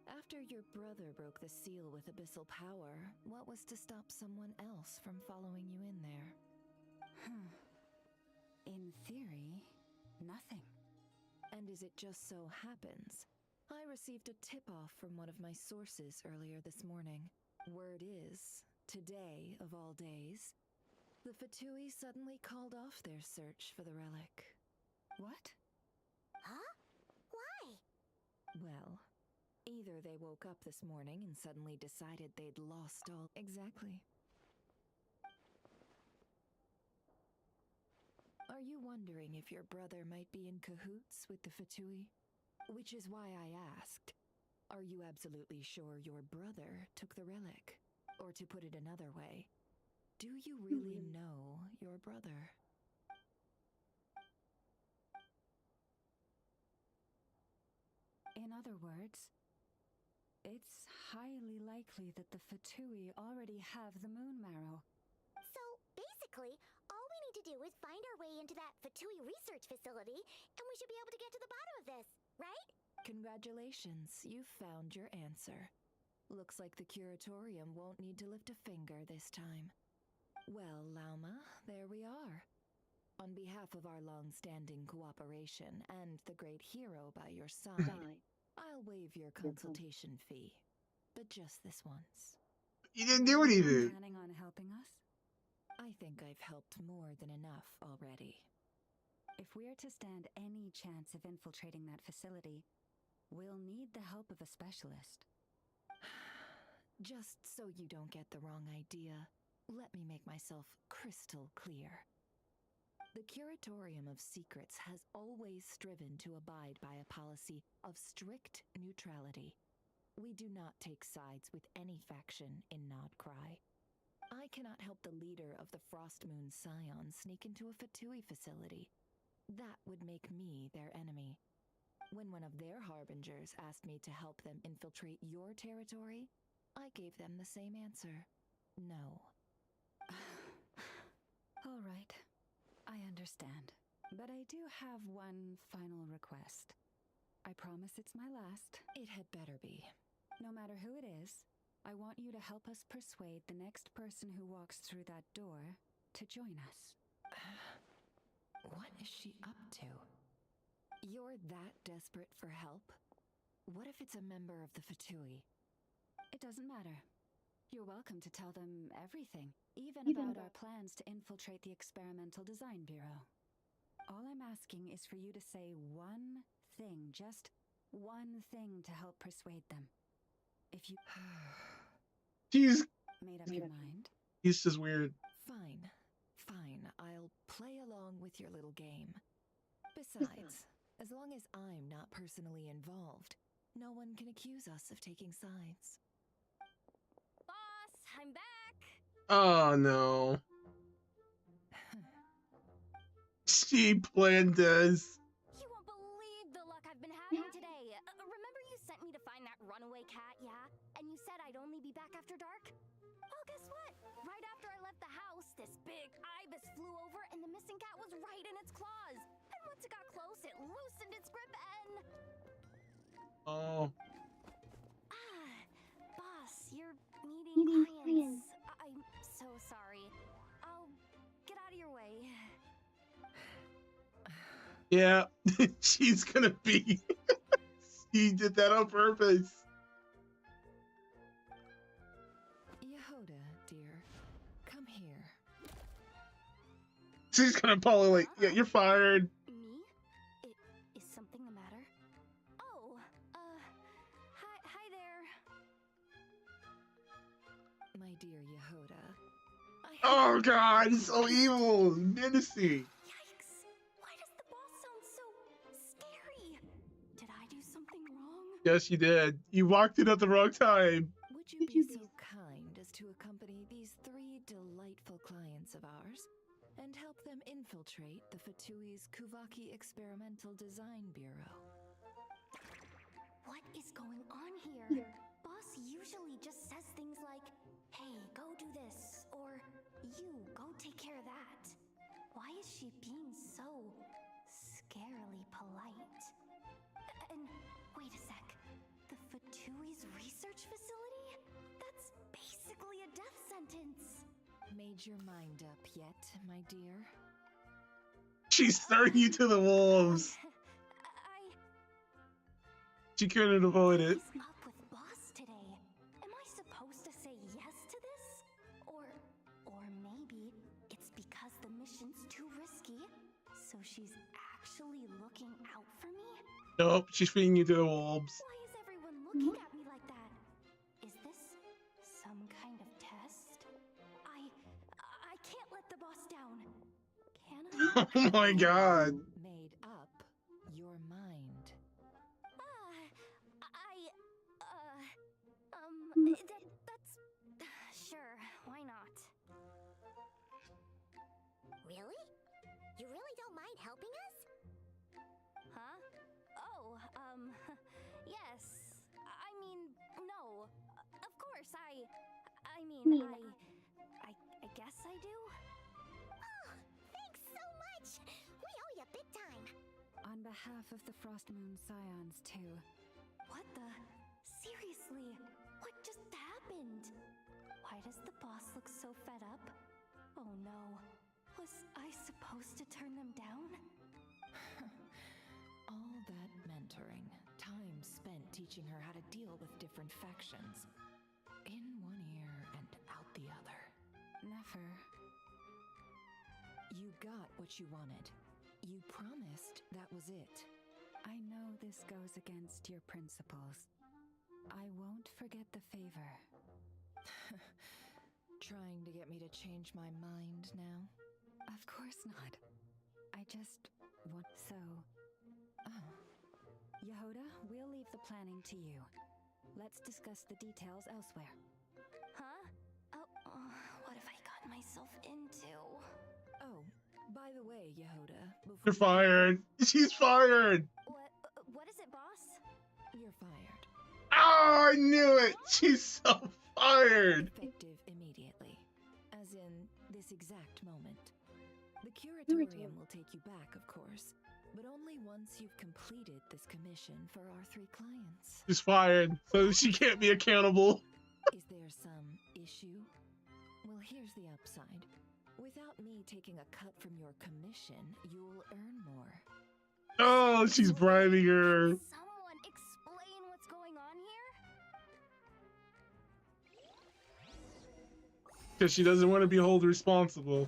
After your brother broke the seal with abyssal power, what was to stop someone else from following you in there? In theory, nothing. And as it just so happens, I received a tip-off from one of my sources earlier this morning. Word is, today of all days, the Fatui suddenly called off their search for the relic. What? Huh? Why? Well, either they woke up this morning and suddenly decided they'd lost all... Exactly. Are you wondering if your brother might be in cahoots with the Fatui? Which is why I asked, are you absolutely sure your brother took the relic? Or to put it another way, do you really know your brother? In other words, it's highly likely that the Fatui already have the moon marrow. So, basically, all we need to do is find our way into that Fatui research facility, and we should be able to get to the bottom of this, right? Congratulations, you've found your answer. Looks like the curatorium won't need to lift a finger this time. Well, Lauma, there we are. On behalf of our long-standing cooperation and the great hero by your side, I'll waive your consultation fee. But just this once. You didn't do anything. Planning on helping us? I think I've helped more than enough already. If we're to stand any chance of infiltrating that facility, we'll need the help of a specialist. Just so you don't get the wrong idea, let me make myself crystal clear. The Curatorium of Secrets has always striven to abide by a policy of strict neutrality. We do not take sides with any faction in Nodcry. I cannot help the leader of the Frostmoon Scions sneak into a Fatui facility. That would make me their enemy. When one of their harbingers asked me to help them infiltrate your territory, I gave them the same answer. No. All right. I understand. But I do have one final request. I promise it's my last. It had better be. No matter who it is, I want you to help us persuade the next person who walks through that door to join us. What is she up to? You're that desperate for help? What if it's a member of the Fatui? It doesn't matter. You're welcome to tell them everything, even about our plans to infiltrate the Experimental Design Bureau. All I'm asking is for you to say one thing, just one thing to help persuade them. If you She's made up your mind. He's just weird. Fine. I'll play along with your little game. Besides, as long as I'm not personally involved, no one can accuse us of taking sides. Boss, I'm back! Oh no. She planned this. You won't believe the luck I've been having today. Remember you sent me to find that runaway cat, yeah? And you said I'd only be back after dark? Well, guess what? Right after I left the house, this big ibis flew over and the missing cat was right in its claws. And once it got close, it loosened its grip and... Oh. Boss, you're meeting clients. I'm so sorry. I'll get out of your way. Yeah, she's gonna be. She did that on purpose. Yehoda, dear, come here. She's gonna probably like, yeah, you're fired. Me? Is something the matter? Oh, hi there. My dear Yehoda, Oh god, he's so evil, menacing. Yikes! Why does the boss sound so scary? Did I do something wrong? Yes, you did. You walked in at the wrong time. would you be so kind as to accompany these 3 delightful clients of ours and help them infiltrate the Fatui's Kuvaki Experimental Design Bureau? What is going on here? Boss usually just says things like, hey, go do this, or you, go take care of that. Why is she being so scarily polite? And wait a sec, the Fatui's research facility? That's basically a death sentence. Made your mind up yet, my dear? She's throwing you to the wolves. She couldn't avoid it. What's up with Boss today? Am I supposed to say yes to this? Or maybe it's because the mission's too risky, so she's actually looking out for me? Nope, she's feeding you to the wolves. Why is everyone looking at me like that? Is this some kind of test? I can't let the boss down. Can I? Oh my god. Made up your mind. That's sure, why not? Really? You really don't mind helping us? Huh? Oh, yes. I mean, no. Of course, I guess I do. Oh, thanks so much! We owe you big time! On behalf of the Frost Moon Scions, too. What the? Seriously? What just happened? Why does the boss look so fed up? Oh no. Was I supposed to turn them down? All that mentoring, time spent teaching her how to deal with different factions. In one ear and out the other. Nefer. You got what you wanted. You promised that was it. I know this goes against your principles. I won't forget the favor. Trying to get me to change my mind now? Of course not. I just want so. Oh. Yehoda, we'll leave the planning to you. Let's discuss the details elsewhere. Huh? Oh, what have I gotten myself into? Oh, by the way, Yehoda, You're fired. She's fired. What is it, boss? You're fired. Oh, I knew it. She's so fired. Effective immediately. As in, this exact moment. The curatorium will take you back, of course, but only once you've completed this commission for our 3 clients. She's fired, so she can't be accountable. Is there some issue? Well, here's the upside. Without me taking a cut from your commission, you'll earn more. Oh, she's bribing her. Someone explain what's going on here? Because she doesn't want to be held responsible.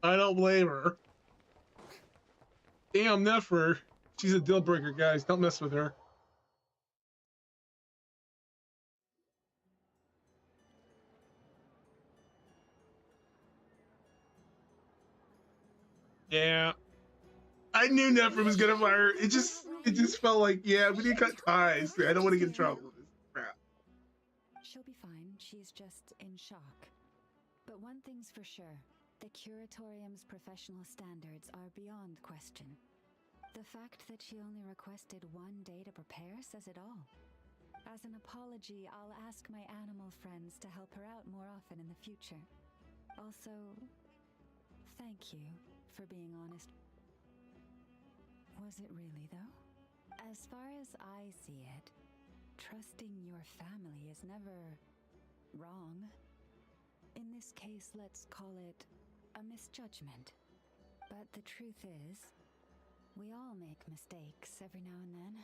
I don't blame her. Damn, Nefer. She's a deal breaker, guys. Don't mess with her. Yeah. I knew Nefer was gonna fire her. It just felt like, yeah, we need to cut ties. I don't want to get in trouble with this crap. She'll be fine. She's just in shock. But one thing's for sure. The curatorium's professional standards are beyond question. The fact that she only requested 1 day to prepare says it all. As an apology, I'll ask my animal friends to help her out more often in the future. Also, thank you for being honest. Was it really, though? As far as I see it, trusting your family is never wrong. In this case, let's call it a misjudgment. But the truth is, we all make mistakes every now and then.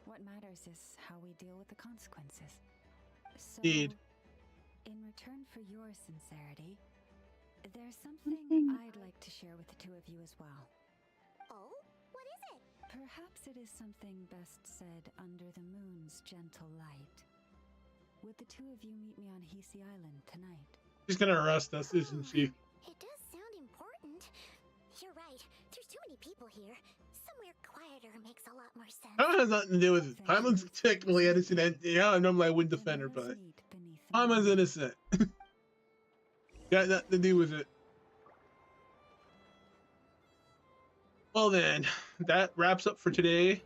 What matters is how we deal with the consequences. So, Indeed. in return for your sincerity, there's something I'd like to share with the 2 of you as well. Oh? What is it? Perhaps it is something best said under the moon's gentle light. Would the 2 of you meet me on Hisi Island tonight? She's gonna arrest us, isn't she? It does sound important. You're right. There's too many people here. Somewhere quieter makes a lot more sense. That has nothing to do with it. Paimon's technically innocent, and yeah, normally I wouldn't defend her, but Paimon's innocent. Got nothing to do with it. Well then, that wraps up for today.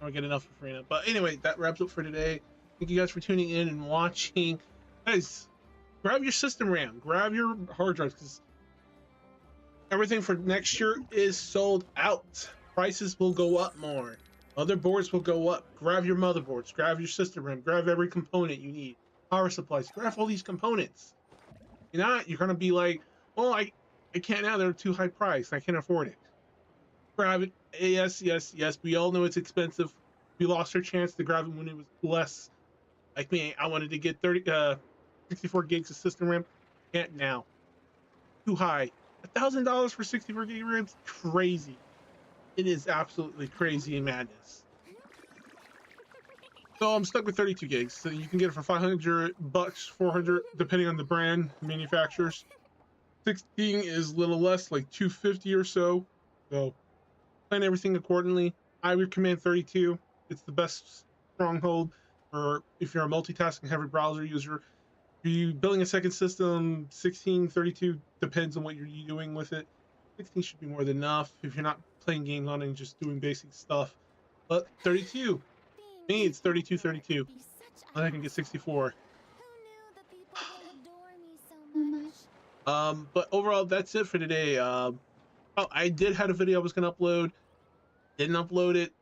I don't get enough for free now. But anyway, that wraps up for today. Thank you guys for tuning in and watching. Guys, grab your system RAM, grab your hard drives, because everything for next year is sold out. Prices will go up more. Other boards will go up. Grab your motherboards, grab your system RAM, grab every component you need. Power supplies, grab all these components. If not, you're gonna be like, well, I can't now. They're too high priced. I can't afford it. Grab it. Yes, yes, yes. We all know it's expensive. We lost our chance to grab it when it was less. Like me, I wanted to get 64 gigs of system RAM. Can't now. Too high. $1,000 for 64 gig RAM's crazy. It is absolutely crazy and madness. So I'm stuck with 32 gigs. So you can get it for $500, $400, depending on the brand, manufacturers. 16 is a little less, like $250 or so. So plan everything accordingly. I recommend 32. It's the best stronghold for if you're a multitasking heavy browser user. If you're building a second system, 16, 32 depends on what you're doing with it. 16 should be more than enough if you're not playing games on it and just doing basic stuff. But 32, me, it's 32, 32. And I can get 64. But overall, that's it for today. Oh, I did have a video I was gonna upload. Didn't upload it,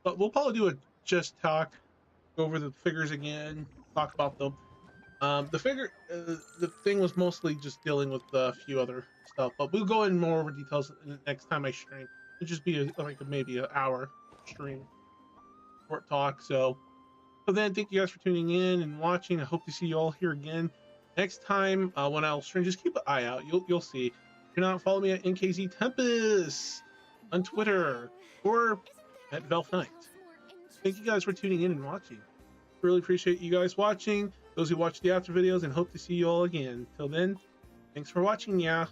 but we'll probably do a just talk, go over the figures again, talk about them. The thing was mostly just dealing with a few other stuff, but we'll go in more over details next time I stream. It'll just be maybe an hour stream, short talk. So then, thank you guys for tuning in and watching. I hope to see you all here again next time when I'll stream. Just keep an eye out. You'll see. If you're not, follow me at NKZ Tempest on Twitter or at Velfe. Thank you guys for tuning in and watching. Really appreciate you guys watching, those who watch the after videos, and hope to see you all again. Till then, thanks for watching, yeah.